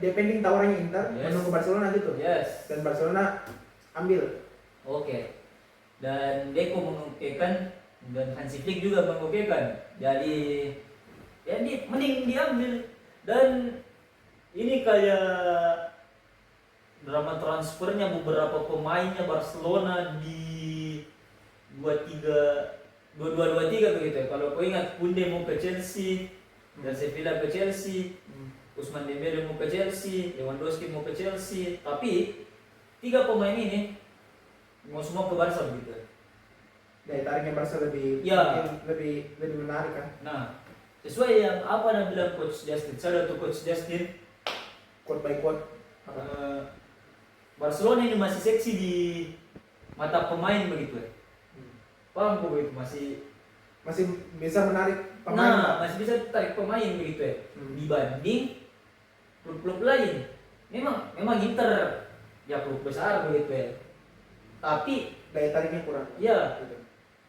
S2: Dia pending tawarannya Inter,
S1: Yes.
S2: menunggu Barcelona gitu.
S1: Yes.
S2: Dan Barcelona ambil.
S1: Oke. Dan Deco mengokekan dan Hansi Flick juga mengokekan. Jadi ya mending diambil. Dan ini kayak drama transfernya beberapa pemainnya Barcelona di 22-23 begitu ya. Kalau kau ingat Kunde mau ke Chelsea dan Sevilla ke Chelsea, Ousmane Dembele mau ke Chelsea, Lewandowski mau ke Chelsea, tapi 3 pemain ini mau semua ke Barca begitu.
S2: Daya tariknya Barca lebih
S1: Ya.
S2: mungkin lebih menarik kan.
S1: Nah, sesuai yang apa yang bilang Coach Justin, saya tuh Coach Justin,
S2: Quote by quote.
S1: Barcelona ini masih seksi di mata pemain begitu ya. Paham kok begitu,
S2: Masih bisa menarik pemain.
S1: masih bisa tarik pemain begitu ya. Dibanding klub-klub lain. Memang Inter ya klub besar begitu ya. Tapi
S2: Daya tariknya kurang.
S1: ya
S2: Gitu.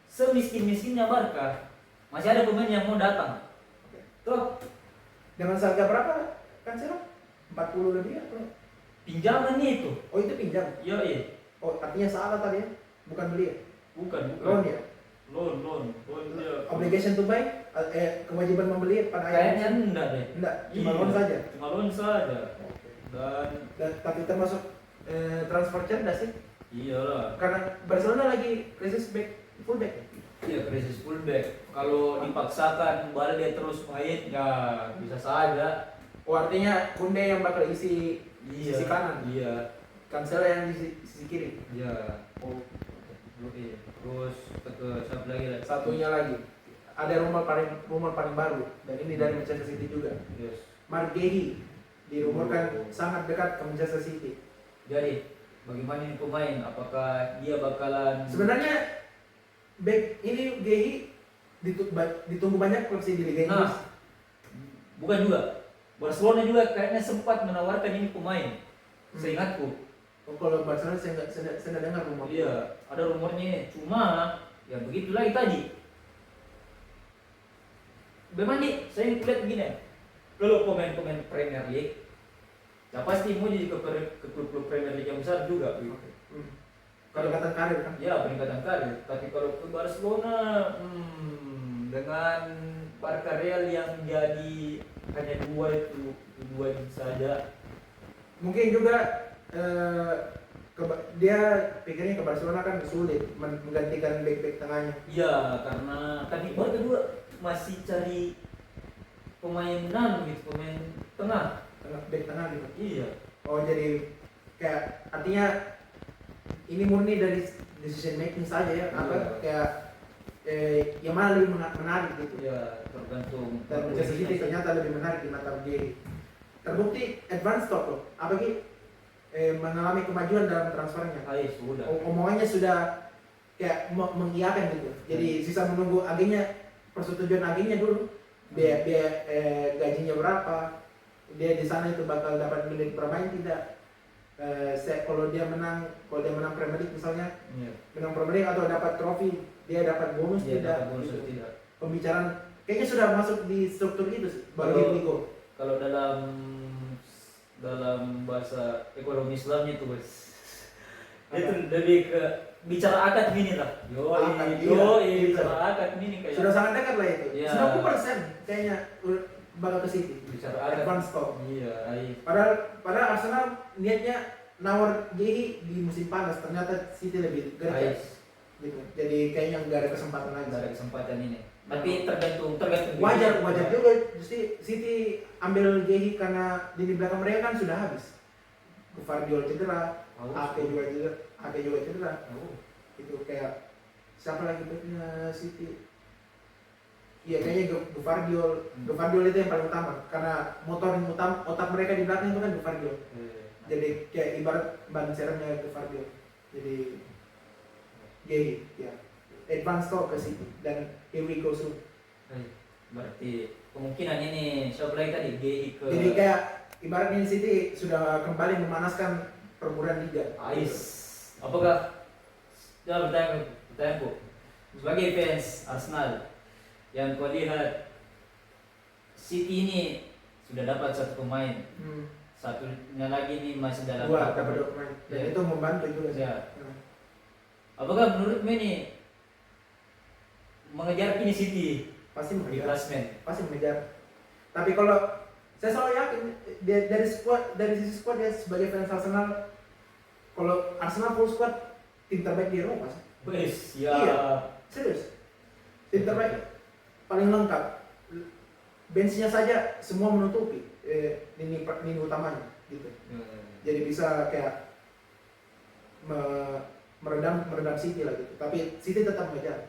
S1: semiskin-miskinnya Barca masih ada pemain yang mau datang.
S2: Oke.
S1: Tuh
S2: Dengan harga berapa kan sekarang? 40 lebih atau?
S1: pinjamannya itu.
S2: Oh, itu pinjam.
S1: Iya iya.
S2: Oh, artinya salah tadi ya? Bukan beli ya?
S1: Bukan.
S2: Loan ya?
S1: Loan dia.
S2: Obligation to buy? Kewajiban membeli pada
S1: Kayaknya
S2: musim?
S1: enggak deh.
S2: Enggak, cuma
S1: Iya.
S2: loan saja.
S1: Cuma loan saja.
S2: Oke.
S1: Dan
S2: Tapi termasuk transfer cerdas sih.
S1: iyalah.
S2: Karena Barcelona lagi krisis fullback.
S1: Iya krisis fullback. Kalau dipaksakan Balde terus main ya bisa saja.
S2: Oh, artinya Kunde yang bakal isi
S1: Iya.
S2: sisi kanan.
S1: Iya.
S2: Cancelo yang di sisi kiri.
S1: Iya.
S2: Oh,
S1: Oke. Terus ke satu lagi lah.
S2: satunya lagi. Ada rumor paling baru dan ini dari Manchester City juga.
S1: Yes.
S2: Mark Gay dirumorkan sangat dekat ke Manchester City.
S1: Jadi bagaimana ini pemain? Apakah dia bakalan?
S2: Sebenarnya back ini Gay ditunggu banyak klub sih di Liga Inggris.
S1: Nah, bukan juga. Barcelona juga kayaknya sempat menawarkan ini pemain. Seingatku.
S2: Oh, kalau Barcelona saya nggak dengar rumor.
S1: Iya, ada rumornya. Cuma ya begitu lagi tadi. Memang nih, saya lihat begini. Kalau pemain-pemain Premier League, ya pasti mau jadi ke klub-klub Premier League yang besar juga. Gitu.
S2: Peningkatan karir kan.
S1: Ya peningkatan karir. Tapi kalau ke Barcelona, dengan Barca Real yang jadi hanya dua saja.
S2: Mungkin juga dia pikirnya ke Barcelona kan sulit menggantikan back tengahnya.
S1: Iya, karena tadi Barca juga masih cari pemain gitu, pemain tengah.
S2: Back tengah gitu.
S1: Iya.
S2: Oh, jadi kayak artinya ini murni dari decision making saja ya. Apa kayak yang mana lebih menarik gitu.
S1: Ya tergantung.
S2: Dan Manchester City ternyata lebih menarik di mata dia. Terbukti advance stock loh. Apalagi mengalami kemajuan dalam transfernya.
S1: Sudah.
S2: Omongannya sudah kayak mengiyakan gitu. Jadi sisa menunggu agennya, persetujuan agennya dulu. Biaya gajinya berapa? Dia di sana itu bakal dapat menit bermain tidak? Kalau dia menang Premier League misalnya, menang Premier League atau dapat trofi, dia dapat bonus tidak?
S1: Dapat bonus
S2: Gitu.
S1: tidak.
S2: Pembicaraan kayaknya sudah masuk di struktur itu bagi Ligo.
S1: Kalau dalam bahasa ekonomi Islamnya itu bos, itu lebih ke bicara akad gini lah. Bicara akad gini kayak.
S2: Sudah sangat dekat lah itu.
S1: Iya.
S2: 90% kayaknya bakal ke City.
S1: Bicara akad.
S2: Advance stock.
S1: Iya.
S2: Padahal Arsenal niatnya nawar Gehi di musim panas, ternyata City lebih gercep
S1: Ais,
S2: gitu. Jadi kayaknya nggak ada kesempatan lagi.
S1: nggak ada kesempatan ini. Tapi tergantung
S2: Wajar
S1: Gehi.
S2: juga City ambil Gehi karena di belakang mereka kan sudah habis. Gvardiol cedera,
S1: Oh,
S2: Ake juga cedera.
S1: oh.
S2: Itu kayak siapa lagi backnya City? Iya kayaknya Gvardiol itu yang paling utama karena otak mereka di belakang itu kan Gvardiol. Jadi kayak ibarat ban seremnya Gvardiol. Jadi Gehi ya advance talk ke City dan here we go soon.
S1: Berarti kemungkinan ini siapa lagi tadi Gehi ke
S2: Jadi kayak ibaratnya City sudah kembali memanaskan perburuan liga.
S1: Ais. Apakah ya pertanyaanku sebagai fans Arsenal yang kau lihat City ini sudah dapat satu pemain, satunya lagi ini masih dalam
S2: Dapat 2 pemain dan
S1: Ya.
S2: itu membantu juga sih.
S1: Ya. Apakah menurutmu ini mengejar kini City
S2: Pasti
S1: di
S2: mengejar.
S1: klasmen?
S2: Pasti mengejar. Tapi kalau saya selalu yakin dari sisi squad ya sebagai fans Arsenal, kalau Arsenal full squad tim terbaik di Eropa sih.
S1: Wes, ya.
S2: Iya. Serius. Tim terbaik paling lengkap. Benchnya saja semua menutupi lini utamanya gitu. Jadi bisa kayak meredam City lah gitu. Tapi City tetap mengejar.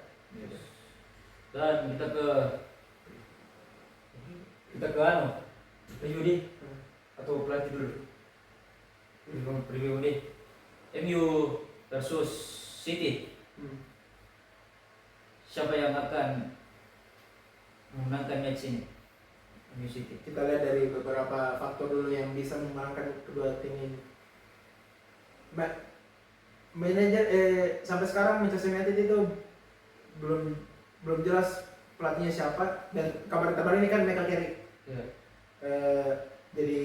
S1: Dan kita ke anu, review di atau pelatih dulu. Preview di MU versus City. Siapa yang akan memenangkan match ini? MU City.
S2: Kita lihat dari beberapa faktor dulu yang bisa memenangkan kedua tim ini. Manajer sampai sekarang Manchester United itu belum jelas pelatihnya siapa dan kabar ini kan Michael Carrick.
S1: Ya.
S2: Jadi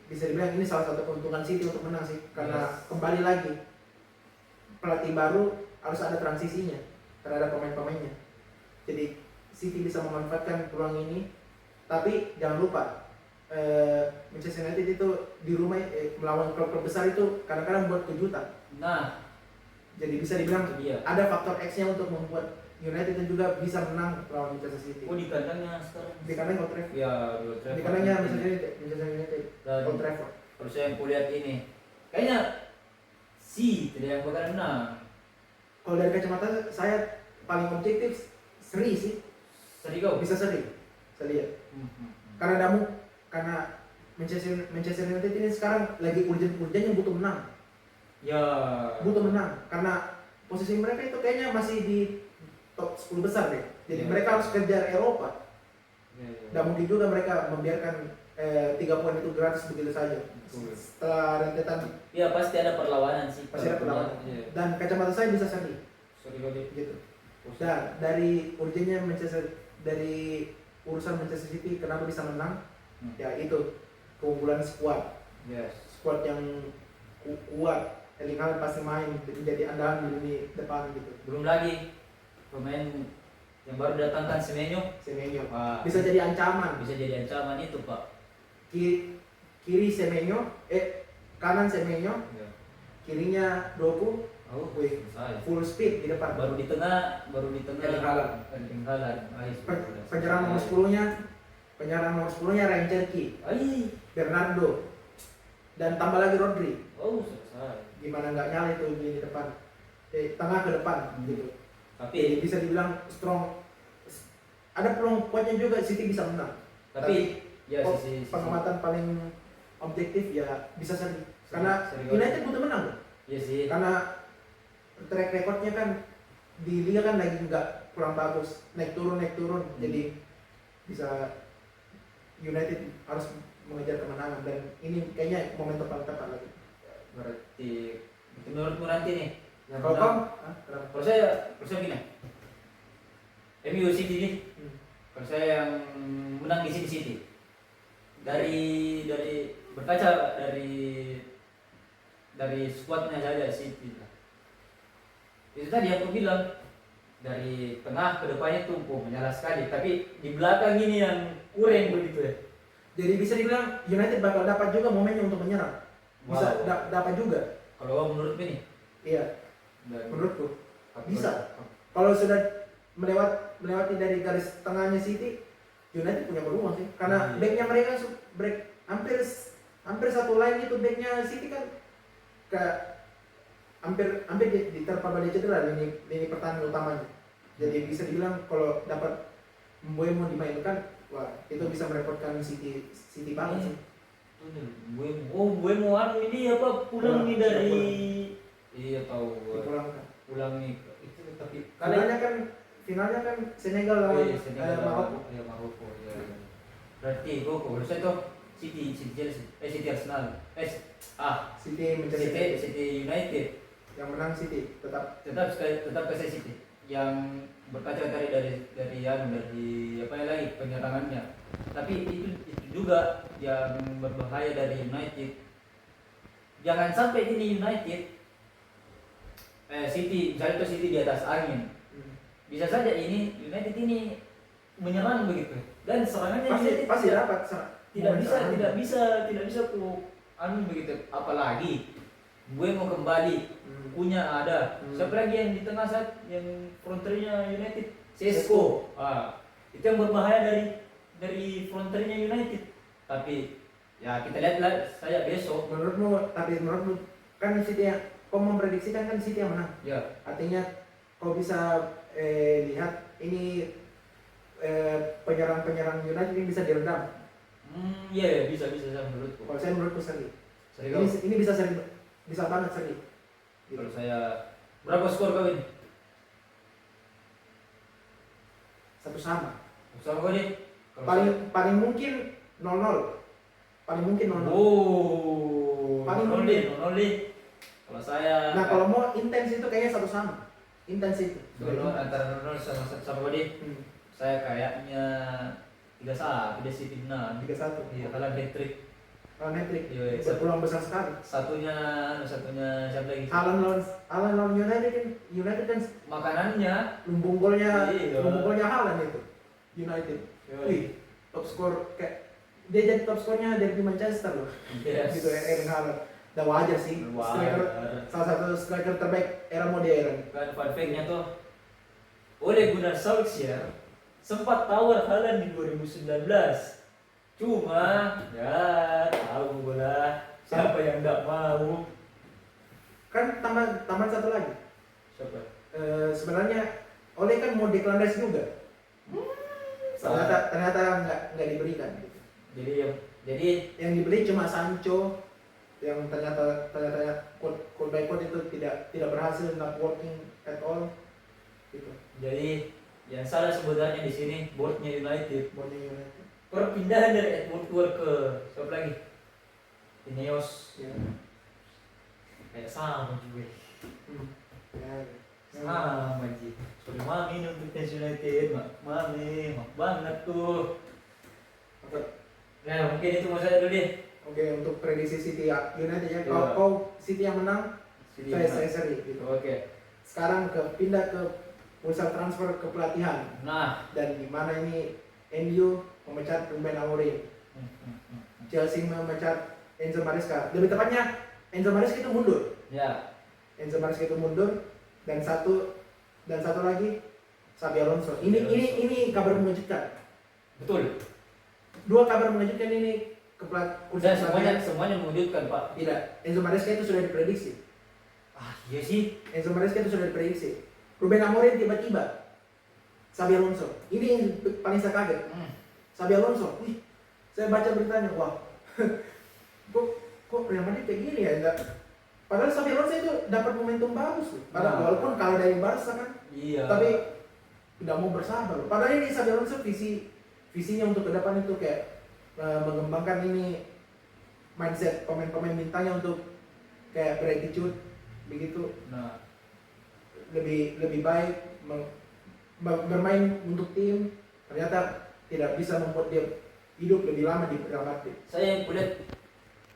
S2: bisa dibilang ini salah satu keuntungan City untuk menang sih karena
S1: Yes.
S2: kembali lagi pelatih baru harus ada transisinya terhadap pemain-pemainnya. Jadi City bisa memanfaatkan peluang ini, tapi jangan lupa Manchester United itu di rumah melawan klub-klub besar itu kadang-kadang buat kejutan.
S1: Nah,
S2: Jadi bisa dibilang
S1: itu dia.
S2: ada faktor X-nya untuk membuat United itu juga bisa menang lawan Manchester City.
S1: Oh, di kandangnya sekarang.
S2: Di kandang Old Trafford.
S1: Ya, di Old Trafford.
S2: Di kandangnya Manchester United.
S1: Dan
S2: Old Trafford.
S1: kalau saya yang kulihat ini, kayaknya tidak yang bakal menang.
S2: Kalau dari kacamata saya paling objektif seri sih.
S1: Seri kau.
S2: Bisa seri. Saya lihat. Karena Manchester United ini sekarang lagi urgent-urgentnya butuh menang.
S1: Ya.
S2: Butuh menang karena posisi mereka itu kayaknya masih di top 10 besar deh. Jadi
S1: Ya.
S2: mereka harus kejar Eropa.
S1: Ya.
S2: Tidak mungkin juga mereka membiarkan 3 poin itu gratis begitu saja.
S1: Betul.
S2: Setelah rentetan
S1: Ya pasti ada perlawanan sih.
S2: pasti ada perlawanan.
S1: Iya.
S2: Dan kacamata saya bisa seri
S1: Sorry kau di.
S2: gitu. Dan dari urgennya dari urusan Manchester City kenapa bisa menang? Ya itu keunggulan squad
S1: Yes.
S2: yang kuat. Erling Haaland pasti main menjadi andalan di lini depan gitu.
S1: Belum lagi pemain yang baru datangkan Semenyo. Wah,
S2: Bisa jadi ancaman.
S1: bisa jadi ancaman itu, Pak.
S2: Kiri Semenyo, kanan Semenyo,
S1: Ya.
S2: kirinya Doku,
S1: Oh,
S2: Wih.
S1: selesai.
S2: full speed di depan.
S1: Baru di tengah
S2: Erling Haaland.
S1: Erling Haaland.
S2: Penyerang nomor 10-nya Ryan Cherky,
S1: Ai.
S2: Bernardo, dan tambah lagi Rodri.
S1: Oh, selesai.
S2: Gimana nggak nyala itu di depan, tengah ke depan gitu.
S1: Tapi
S2: Jadi bisa dibilang strong. Ada peluang kuatnya juga City bisa menang.
S1: ya sisi
S2: Pengamatan paling objektif ya bisa seri. Karena
S1: seri-
S2: United butuh menang.
S1: Iya sih.
S2: Karena track recordnya kan di liga kan lagi nggak kurang bagus, naik turun. Jadi bisa United harus mengejar kemenangan dan ini kayaknya momentum paling tepat lagi.
S1: Berarti menurutmu nanti nih yang
S2: Kalau
S1: menang.
S2: kenapa?
S1: Kalau saya gini. MU City ini kalau saya yang menang di City. Dari berkaca dari squadnya saja City. Itu tadi aku bilang dari tengah ke depannya tumpul menyala sekali, tapi di belakang ini yang kurang begitu ya.
S2: Jadi bisa dibilang United bakal dapat juga momennya untuk menyerang. bisa
S1: Wow.
S2: dapat juga.
S1: Kalau menurut ini,
S2: Iya,
S1: dan
S2: menurutku
S1: faktor-
S2: bisa. Kalau sudah melewati dari garis tengahnya City, United punya peluang sih. Karena
S1: Iya.
S2: backnya mereka break hampir satu line itu backnya City kan ke hampir diterpa badai cedera lini pertahanan utamanya. Jadi bisa dibilang kalau dapat Mbeumo dimainkan, wah itu bisa merepotkan City banget sih.
S1: gue mau anu ini apa pulang nih
S2: Sudah
S1: dari
S2: pulang.
S1: iya tahu
S2: Dipulangkan.
S1: pulang nih itu tapi
S2: Finalnya kan Senegal lawan Maroko.
S1: ya Maroko ya. Berarti gue harusnya tuh City Chelsea City Arsenal
S2: City mencari
S1: City United
S2: yang menang City tetap.
S1: tetap ke City yang berkaca dari apa lagi penyerangannya, tapi itu juga yang berbahaya dari United. Jangan sampai ini City misalnya itu City di atas angin, bisa saja ini United ini menyerang begitu dan serangannya
S2: Pasti dapat.
S1: tidak bisa ku anu begitu, apalagi gue mau kembali punya ada siapa lagi yang di tengah saat yang fronternya United Sesko. Itu yang berbahaya dari fronternya United, tapi ya kita lihatlah saya besok.
S2: Menurutmu kan City yang kau memprediksikan kan City yang menang.
S1: Ya
S2: Artinya kau bisa lihat ini penyerang United ini bisa diredam.
S1: ya bisa saya menurutku.
S2: Kalau saya menurutku seri.
S1: Seri kau.
S2: Ini bisa banget seri.
S1: Kalau saya berapa skor kau ini?
S2: 1-1.
S1: Sama kau nih? Kalau
S2: Paling mungkin 0-0. Paling mungkin 0-0. Paling mungkin.
S1: 0-0. Kalau saya
S2: Nah, kalau mau intens itu kayaknya 1-1. Intens itu.
S1: 0-0 antara 0-0 sama kau nih. Saya kayaknya 3-1 dia City menang.
S2: 3-1.
S1: Iya, kalian hat-trick.
S2: Kalau hat-trick
S1: Iya,
S2: berpeluang besar sekali.
S1: Satunya siapa lagi?
S2: Alan lawan United kan
S1: Makanannya.
S2: lumbung golnya
S1: Iya.
S2: Haaland itu. United.
S1: Iya.
S2: Wih, top skor kayak dia jadi top skornya dari Manchester loh.
S1: Yes.
S2: Gitu ya, Erling Haaland. Dan wajar sih. Striker, salah satu striker terbaik era modern.
S1: Kan fun fact-nya tuh Ole Gunnar Solskjaer sempat tawar Haaland di 2019. Cuma ya tahu bola siapa yang nggak mau.
S2: Kan tambah satu lagi.
S1: Siapa?
S2: Sebenarnya Ole kan mau deklarasi juga. Ternyata nggak diberikan. Gitu.
S1: Jadi
S2: Yang dibeli cuma Sancho, yang ternyata quote by quote itu tidak berhasil, not working at all. Gitu.
S1: jadi yang salah sebenarnya di sini boardnya United.
S2: Boardnya United.
S1: Perpindahan dari Edward Ward ke siapa lagi? Ineos.
S2: Ya.
S1: Kayak sama juga.
S2: Ya.
S1: Sama sih. Sorry mami nih untuk fans United, mami, mak banget tuh.
S2: Oke.
S1: Ya mungkin itu mas saya dulu deh.
S2: Oke, untuk prediksi City United ya.
S1: Iya.
S2: Kalau kau City yang menang,
S1: Sini,
S2: saya seri gitu.
S1: Oke.
S2: Sekarang pindah ke pusat transfer ke pelatihan,
S1: Nah.
S2: dan di mana ini MU memecat Ruben Amorim, Chelsea memecat Enzo Maresca. Lebih tepatnya Enzo Maresca itu mundur.
S1: Ya.
S2: Enzo Maresca itu mundur, dan satu lagi Xabi Alonso. Ini kabar mengejutkan.
S1: Betul.
S2: Dua kabar mengejutkan ini ke
S1: Dan semuanya mengejutkan Pak.
S2: Tidak, Enzo Maresca itu sudah diprediksi.
S1: Iya sih.
S2: Enzo Maresca itu sudah diprediksi. Ruben Amorim tiba-tiba Xabi Alonso. Ini yang paling saya kaget. Xabi Alonso. Wih, saya baca beritanya, wah. kok Real Madrid kayak gini ya? Enggak. Padahal Xabi Alonso itu dapat momentum bagus loh. Padahal walaupun kalah dari Barca kan.
S1: Iya.
S2: Tapi tidak mau bersabar loh. Padahal ini Xabi Alonso visinya untuk ke depan itu kayak mengembangkan ini mindset pemain-pemain bintangnya untuk kayak gratitude begitu.
S1: Nah,
S2: lebih baik bermain untuk tim, ternyata tidak bisa membuat dia hidup lebih lama di Real Madrid.
S1: saya yang kulihat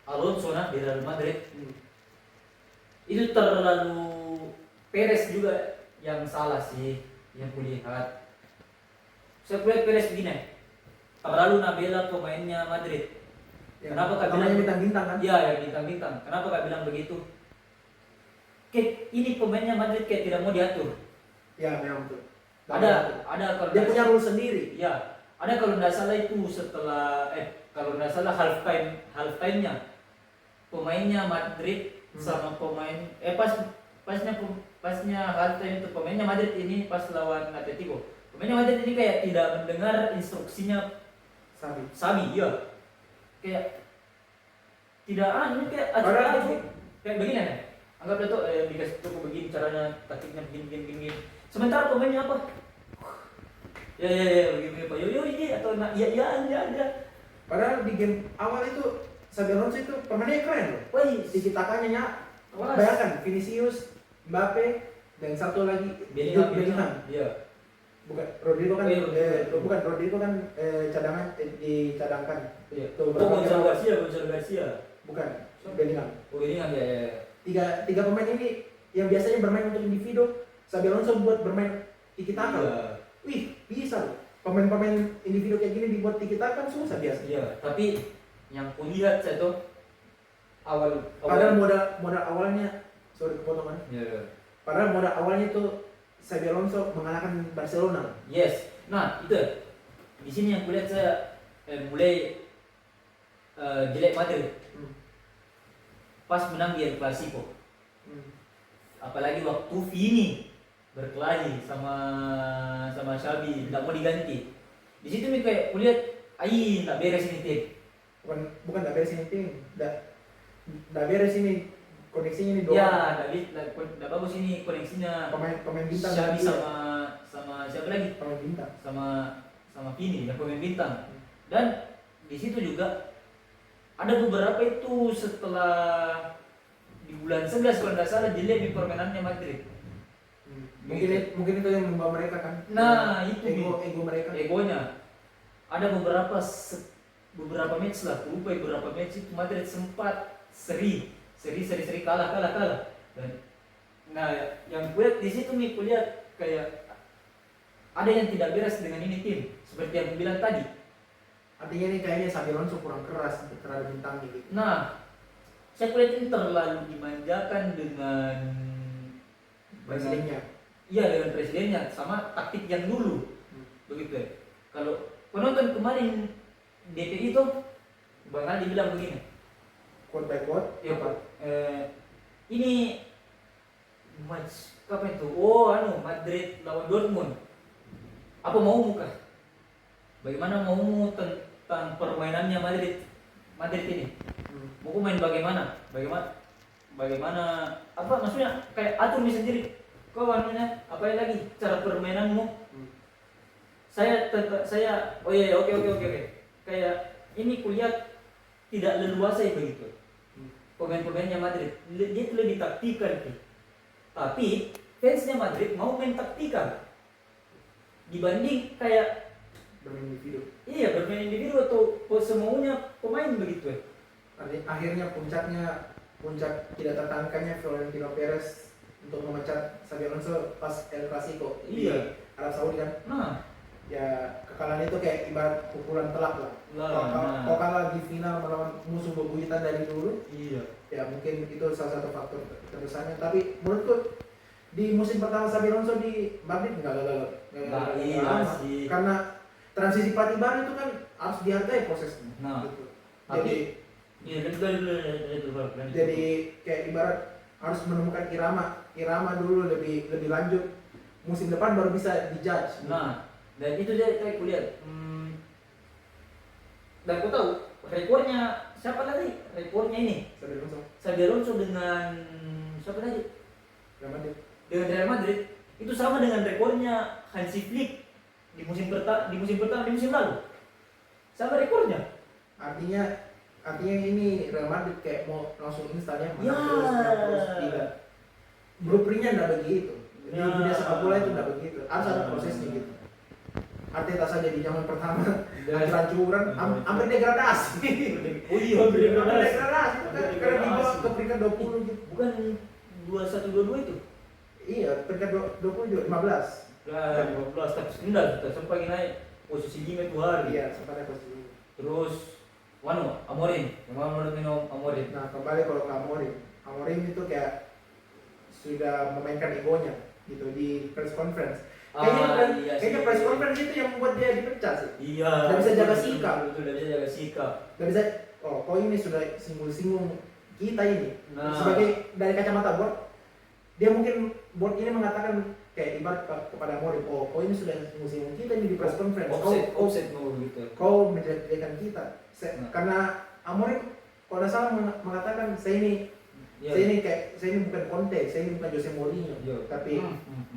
S1: Alonso di Real Madrid itu terlalu Perez juga yang salah sih yang kulihat. Saya kulihat Perez begini, terlalu nabela pemainnya Madrid. Kenapa Kak
S2: namanya
S1: bilang
S2: bintang-bintang kan?
S1: Iya, yang bintang-bintang. Kenapa Kak bilang begitu? Kayak ini pemainnya Madrid kayak tidak mau diatur.
S2: Ya memang tuh.
S1: Ada kalau
S2: Dia punya rule sendiri.
S1: ya, ada kalau tidak salah itu setelah kalau tidak salah half time-nya pemainnya Madrid sama pemain pasnya halftime itu pemainnya Madrid ini pas lawan Atletico. Pemainnya Madrid ini kayak tidak mendengar instruksinya Sabi, ya. Kayak tidak kayak kayak begini ya. Anggaplah tuh dikasih tuh begini caranya taktiknya begini. Sementara pemainnya apa? Ya begini Pak. Yo ini atau ya.
S2: Padahal di game awal itu Xabi Alonso itu pemainnya keren loh.
S1: Woi,
S2: Tiki takanya bayangkan Vinicius, Mbappe, dan satu lagi Bellingham.
S1: Iya.
S2: Bukan Rodrigo kan
S1: Iya.
S2: Rodrigo kan cadangan dicadangkan.
S1: Iya.
S2: Tuh,
S1: Gonzalo Garcia.
S2: Bukan Bellingham.
S1: Oh ini kan ya.
S2: Tiga pemain ini yang biasanya bermain untuk individu, Xabi Alonso buat bermain tiki taka.
S1: Iya.
S2: Wih, bisa loh. Pemain-pemain individu kayak gini dibuat tiki taka kan susah biasa.
S1: Iya, tapi yang kulihat saya tuh awal
S2: Padahal modal awalnya, sorry kepotongan.
S1: Iya.
S2: Padahal modal awalnya itu Xabi Alonso mengalahkan Barcelona.
S1: Yes. Nah, itu di sini yang kulihat saya mulai jelek Madrid. Pas menang di El Clasico. Apalagi waktu Vini berkelahi sama Xabi tidak mau diganti. Di situ nih kayak kulihat nggak beres ini tim.
S2: Bukan nggak beres ini tim, nggak beres ini koneksinya ini doang.
S1: Ya, nggak bagus ini koneksinya.
S2: Pemain bintang
S1: Xabi sama siapa lagi?
S2: pemain bintang.
S1: Sama Vini yang pemain bintang. Dan di situ juga ada beberapa itu setelah di bulan 11 kalau tidak salah dilihat di permainannya Madrid.
S2: Mungkin itu yang membawa mereka kan.
S1: Nah, itu
S2: ego mereka.
S1: Egonya. Ada beberapa match lah, lupa beberapa match itu Madrid sempat seri kalah. Dan nah, yang kulihat di situ nih kulihat kayak ada yang tidak beres dengan ini tim, seperti yang aku bilang tadi.
S2: Artinya nih kayaknya Xabi Alonso kurang keras terhadap bintang gitu.
S1: Nah, saya kulihat ini terlalu dimanjakan dengan
S2: Presidennya.
S1: Iya, dengan presidennya sama taktik yang dulu. Begitu ya. Kalau penonton kemarin DPI itu Bang Aldi bilang begini.
S2: Quote by quote.
S1: Ya,
S2: Apa?
S1: Ini match kapan itu? Oh, Madrid lawan Dortmund. Apa mau muka? Bagaimana mau tentang permainannya Madrid ini? Mau main bagaimana? Apa maksudnya kayak atur nih sendiri. Kau apa lagi cara permainanmu? Saya oke. Kayak ini kulihat tidak leluasa begitu. Pemain-pemainnya Madrid dia itu lebih taktikal sih. Tapi fansnya Madrid mau main taktikal dibanding kayak
S2: Bermain individu.
S1: Iya, bermain individu atau semaunya pemain begitu ya.
S2: Akhirnya puncak tidak tertahankannya Florentino Perez untuk memecat Xabi Alonso pas El Clasico di Arab Saudi kan.
S1: Nah,
S2: Ya kekalahan itu kayak ibarat pukulan telak lah. Kalau kalah di final melawan musuh bebuyutan dari dulu,
S1: iya.
S2: ya mungkin itu salah satu faktor terbesarnya. Tapi menurutku di musim pertama Xabi Alonso di Madrid nggak gagal.
S1: Iya sih.
S2: Karena transisi pelatih baru itu kan harus dihargai prosesnya.
S1: Nah,
S2: gitu.
S1: tapi
S2: Jadi kayak ibarat harus menemukan irama dulu lebih lanjut. Musim depan baru bisa dijudge.
S1: Nah, dan itu dia kayak kulihat. Dan aku tahu rekornya siapa lagi? Rekornya ini Xabi Alonso dengan siapa lagi? Dengan Real Madrid itu sama dengan rekornya Hansi Flick di musim lalu. Sama rekornya.
S2: Artinya ini Real Madrid kayak mau langsung instan
S1: Ya.
S2: tidak. Blueprintnya enggak begitu. Di dunia sepak bola itu enggak begitu. Harus ada prosesnya gitu. Arteta saja di zaman pertama hancur-hancuran, hampir degradasi.
S1: Oh iya,
S2: hampir degradasi itu kan karena di bawah ke peringkat 20 gitu.
S1: Bukan 21-22 itu.
S2: Iya, peringkat 20 juga 15.
S1: Nah, 15 tapi enggak, kita sempat naik posisi 5 itu hari.
S2: Iya, sempat naik posisi.
S1: Terus Amorim. Yang mau minum Amorim.
S2: Nah kembali kalau ke Amorim, Amorim itu kayak sudah memainkan egonya gitu di press conference.
S1: Iya
S2: Kayaknya
S1: sih.
S2: press conference itu yang membuat dia dipecat sih.
S1: Iya.
S2: Nggak bisa jaga sikap.
S1: Betul, nggak bisa jaga sikap.
S2: Gak bisa, oh kau ini sudah singgung-singgung kita ini.
S1: Nah.
S2: Sebagai dari kacamata board, dia mungkin board ini mengatakan kayak ibarat kepada Amorim, oh kau ini sudah singgung-singgung kita ini di press conference.
S1: Offset mau gitu.
S2: Kau menjelek-jelekan kita.
S1: Nah.
S2: Karena Amorim kalau tidak salah mengatakan saya ini
S1: Iya.
S2: saya ini bukan Conte, saya ini bukan Jose Mourinho.
S1: Iya.
S2: Tapi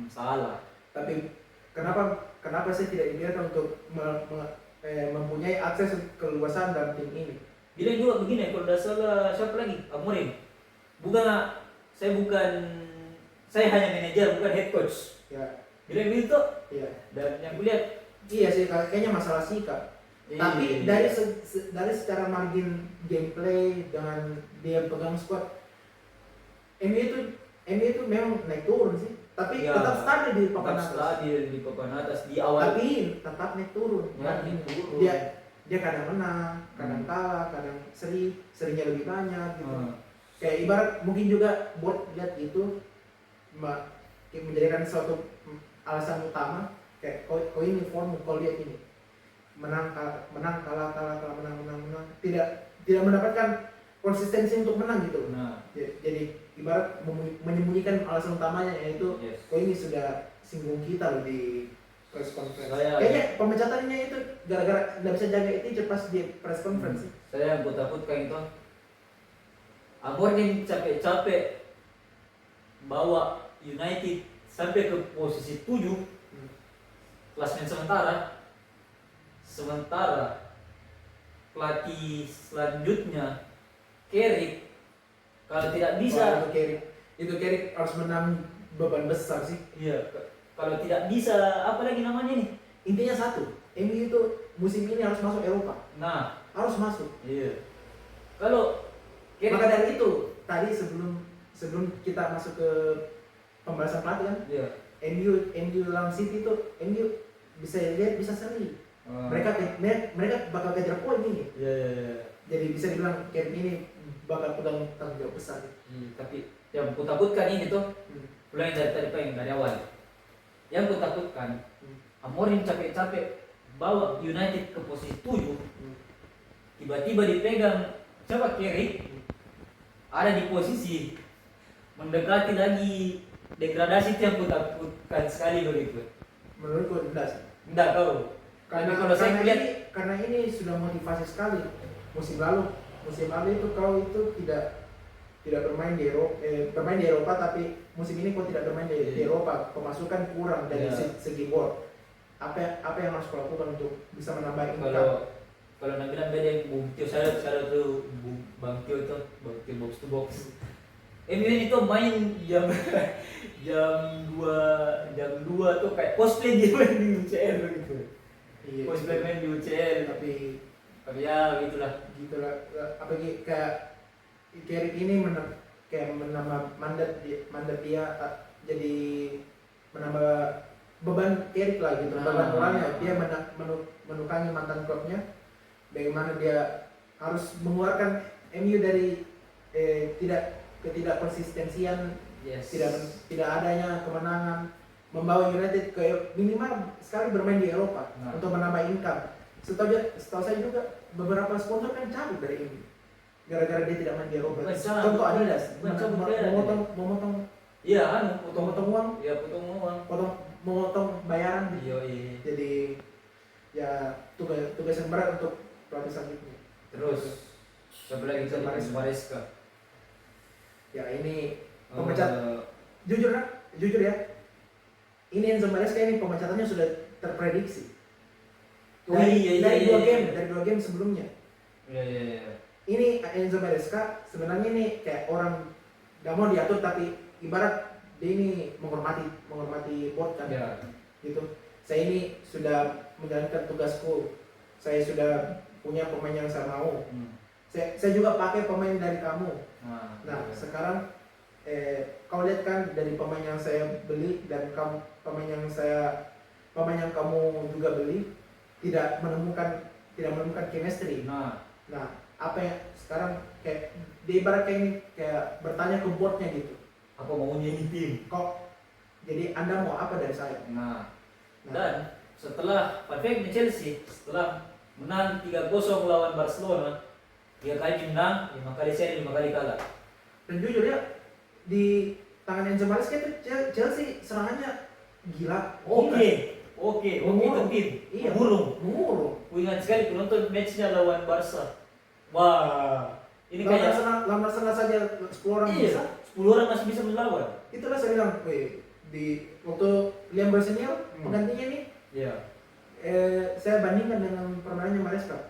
S1: Salah.
S2: tapi kenapa saya tidak dibiarkan untuk mempunyai akses keleluasan dalam tim ini?
S1: Bilang juga begini, kalau tidak salah siapa lagi? Amorim. Saya hanya manajer, bukan head coach.
S2: Ya,
S1: Bilang begitu.
S2: iya.
S1: Dan yang kulihat,
S2: Iya sih, kayaknya masalah sikap. Tapi dari secara margin gameplay dengan dia pegang squad, MU itu memang naik turun sih. Tapi
S1: ya,
S2: tetap stabil di papan
S1: tetap
S2: atas.
S1: stabil di papan atas di awal.
S2: Tapi tetap naik turun.
S1: Ya, naik turun.
S2: Dia kadang menang, kadang kalah, kadang serinya lebih banyak gitu. Kayak ibarat mungkin juga board lihat itu menjadikan suatu alasan utama kayak kau ini form kau lihat ini menang kalah menang tidak mendapatkan konsistensi untuk menang gitu.
S1: Nah,
S2: Jadi ibarat menyembunyikan alasan utamanya yaitu
S1: yes.
S2: kau ini sudah singgung kita loh di press conference.
S1: Saya-
S2: Kayaknya pemecatannya itu gara-gara nggak bisa jaga itu pas di press conference.
S1: Saya yang takutkan itu Amorim capek-capek bawa United sampai ke posisi 7 klasmen sementara pelatih selanjutnya Carrick kalau tidak bisa.
S2: Wah, itu Carrick harus menang beban besar sih.
S1: Iya, kalau tidak bisa apa lagi namanya nih?
S2: Intinya satu, MU itu musim ini harus masuk Eropa.
S1: Nah,
S2: Harus masuk.
S1: iya. Kalau Carrick,
S2: Maka dari itu tadi sebelum kita masuk ke pembahasan pelatih kan,
S1: iya.
S2: MU lawan City itu MU bisa lihat bisa seri. Mereka bakal kejar poin ini.
S1: Iya.
S2: Jadi bisa dibilang Carrick ini bakal pegang tanggung jawab besar.
S1: Tapi yang kutakutkan ini tuh, mulai dari tadi pengen dari awal. Yang kutakutkan, Amorim capek-capek bawa United ke posisi 7, tiba-tiba dipegang coba Carrick ada di posisi mendekati lagi degradasi, itu yang kutakutkan sekali begitu.
S2: Menurutku enggak sih.
S1: Enggak tahu.
S2: Karena ini sudah motivasi sekali. Musim lalu itu kau itu tidak bermain di Eropa, tapi musim ini kau tidak bermain di Eropa, pemasukan kurang dari segi board. Apa yang harus kau lakukan untuk bisa menambah income?
S1: Kalau nak bilang beda yang Bung Tio, saya tuh Bang Tio itu box to box. MU itu main jam jam 2 tuh kayak cosplay dia main di UCL begitu.
S2: Iya,
S1: Cosplay main di UCL,
S2: tapi
S1: ya gitulah.
S2: Apalagi kayak Carrick ini kayak menambah mandat dia jadi menambah beban Carrick lah gitu, beban moralnya. Dia menukangi mantan klubnya, bagaimana dia harus mengeluarkan MU dari ketidakkonsistensian, tidak adanya kemenangan, membawa United ke minimal sekali bermain di Eropa untuk menambah income. Setahu saya juga beberapa sponsor kan cabut dari MU gara-gara dia tidak main di Eropa. Contoh Adidas memotong uang, memotong bayaran.
S1: Iya.
S2: Jadi ya tugas yang berat untuk pelatih selanjutnya.
S1: Terus sebelah itu Maresca.
S2: Ya ini pemecat. Jujur ya. Ini Enzo Maresca ini pemecatannya sudah terprediksi. Dari dua game sebelumnya.
S1: Iya.
S2: Ini Enzo Maresca sebenarnya ini kayak orang gak mau diatur, tapi ibarat dia ini menghormati board kan.
S1: Iya.
S2: Gitu. Saya ini sudah menjalankan tugasku. Saya sudah punya pemain yang saya mau. Saya juga pakai pemain dari kamu. Nah, sekarang kau lihat kan dari pemain yang saya beli dan pemain yang kamu juga beli tidak menemukan chemistry. Nah, apa yang sekarang kayak diibarat kayak ini, kayak bertanya ke boardnya gitu.
S1: Apa maunya ini tim?
S2: Kok jadi Anda mau apa dari saya?
S1: Nah,
S2: Nah,
S1: dan setelah perfect Chelsea, setelah menang 3-0 lawan Barcelona, 3 kali menang, 5 kali seri, 5 kali kalah.
S2: dan jujur ya di tangan Enzo Maresca itu Chelsea serangannya gila.
S1: Oke, itu tim.
S2: Iya,
S1: Mengurung.
S2: mengurung.
S1: Aku ingat sekali aku nonton matchnya lawan Barca. Wah, ini
S2: Lawan
S1: kayak
S2: Arsenal saja 10 orang
S1: iya,
S2: bisa.
S1: 10 orang masih bisa melawan.
S2: Itulah saya bilang, weh, di waktu Liam Senior penggantinya nih,
S1: Iya.
S2: saya bandingkan dengan permainannya Maresca.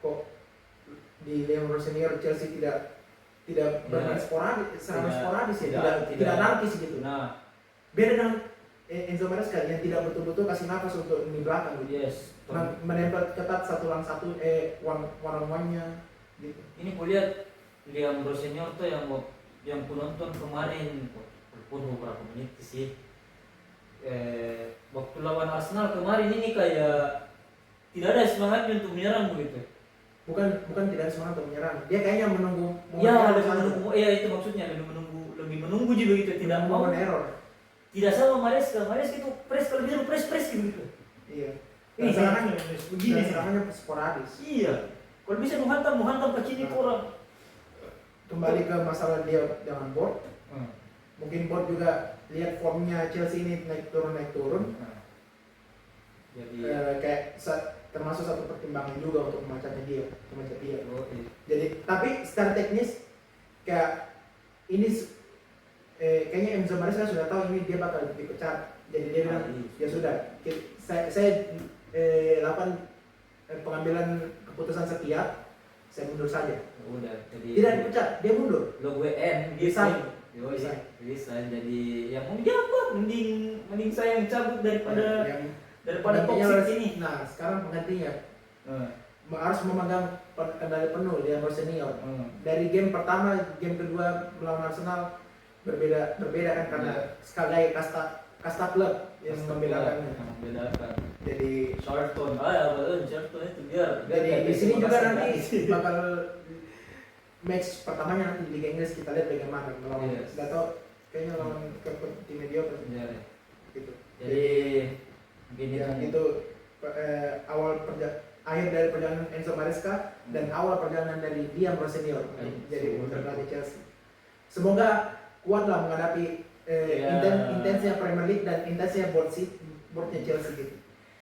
S2: Kok di Liam Senior Chelsea tidak bermain sporadis, serangan
S1: Tidak-
S2: sporadis ya,
S1: tidak-
S2: tidak anarkis gitu.
S1: Nah,
S2: Beda dengan Enzo Maresca yang tidak betul-betul kasih nafas untuk di belakang gitu.
S1: yes.
S2: Menempel ketat satu lawan satu, one on one-nya gitu.
S1: Ini kulihat Liam Senior tuh yang ku nonton kemarin pun beberapa menit sih. Waktu lawan Arsenal kemarin ini kayak tidak ada semangatnya untuk menyerang begitu.
S2: Bukan tidak ada semangat untuk menyerang. Dia kayaknya menunggu
S1: Ya,
S2: error
S1: lebih
S2: saja.
S1: menunggu. Iya itu maksudnya lebih menunggu juga gitu. Tidak mau.
S2: momen error.
S1: Tidak sama Maresca itu press kalau dia press gitu.
S2: Iya.
S1: Ini
S2: Dan serangannya
S1: begini.
S2: serangannya sporadis.
S1: Iya. Kalau bisa menghantam ke kiri orang.
S2: Kembali ke masalah dia dengan board. Mungkin board juga lihat formnya Chelsea ini naik turun.
S1: Jadi
S2: Kayak termasuk satu pertimbangan juga untuk memecatnya dia.
S1: oke.
S2: Jadi tapi secara teknis kayak ini kayaknya Enzo Maresca sudah tahu ini dia bakal dipecat. Jadi dia bilang ya sudah, saya lakukan pengambilan keputusan setiap, saya mundur saja.
S1: Udah, jadi
S2: Tidak dipecat, dia mundur.
S1: lo WN
S2: Resign.
S1: bisa jadi yang mau apa mending saya yang cabut daripada
S2: Penggantinya
S1: toxic ini.
S2: Nah, sekarang penggantinya harus memegang kendali penuh dia senior. Dari game pertama, game kedua melawan Arsenal berbeda kan karena sekali lagi kasta klub yang membedakannya. Jadi
S1: Charlton, Charlton itu biar
S2: Jadi di sini juga
S1: kasih
S2: nanti
S1: kasih.
S2: bakal match pertamanya nanti di Liga Inggris kita lihat bagaimana melawan.
S1: Yes.
S2: Nggak tahu kayaknya lawan tim mediocre
S1: Ya,
S2: gitu.
S1: jadi gini
S2: Ya
S1: kan
S2: itu akhir dari perjalanan Enzo Maresca dan awal perjalanan dari Liam Senior jadi pelatih Chelsea. Semoga kuatlah menghadapi
S1: Ya.
S2: intensnya Premier League dan intensnya boardnya Chelsea gitu.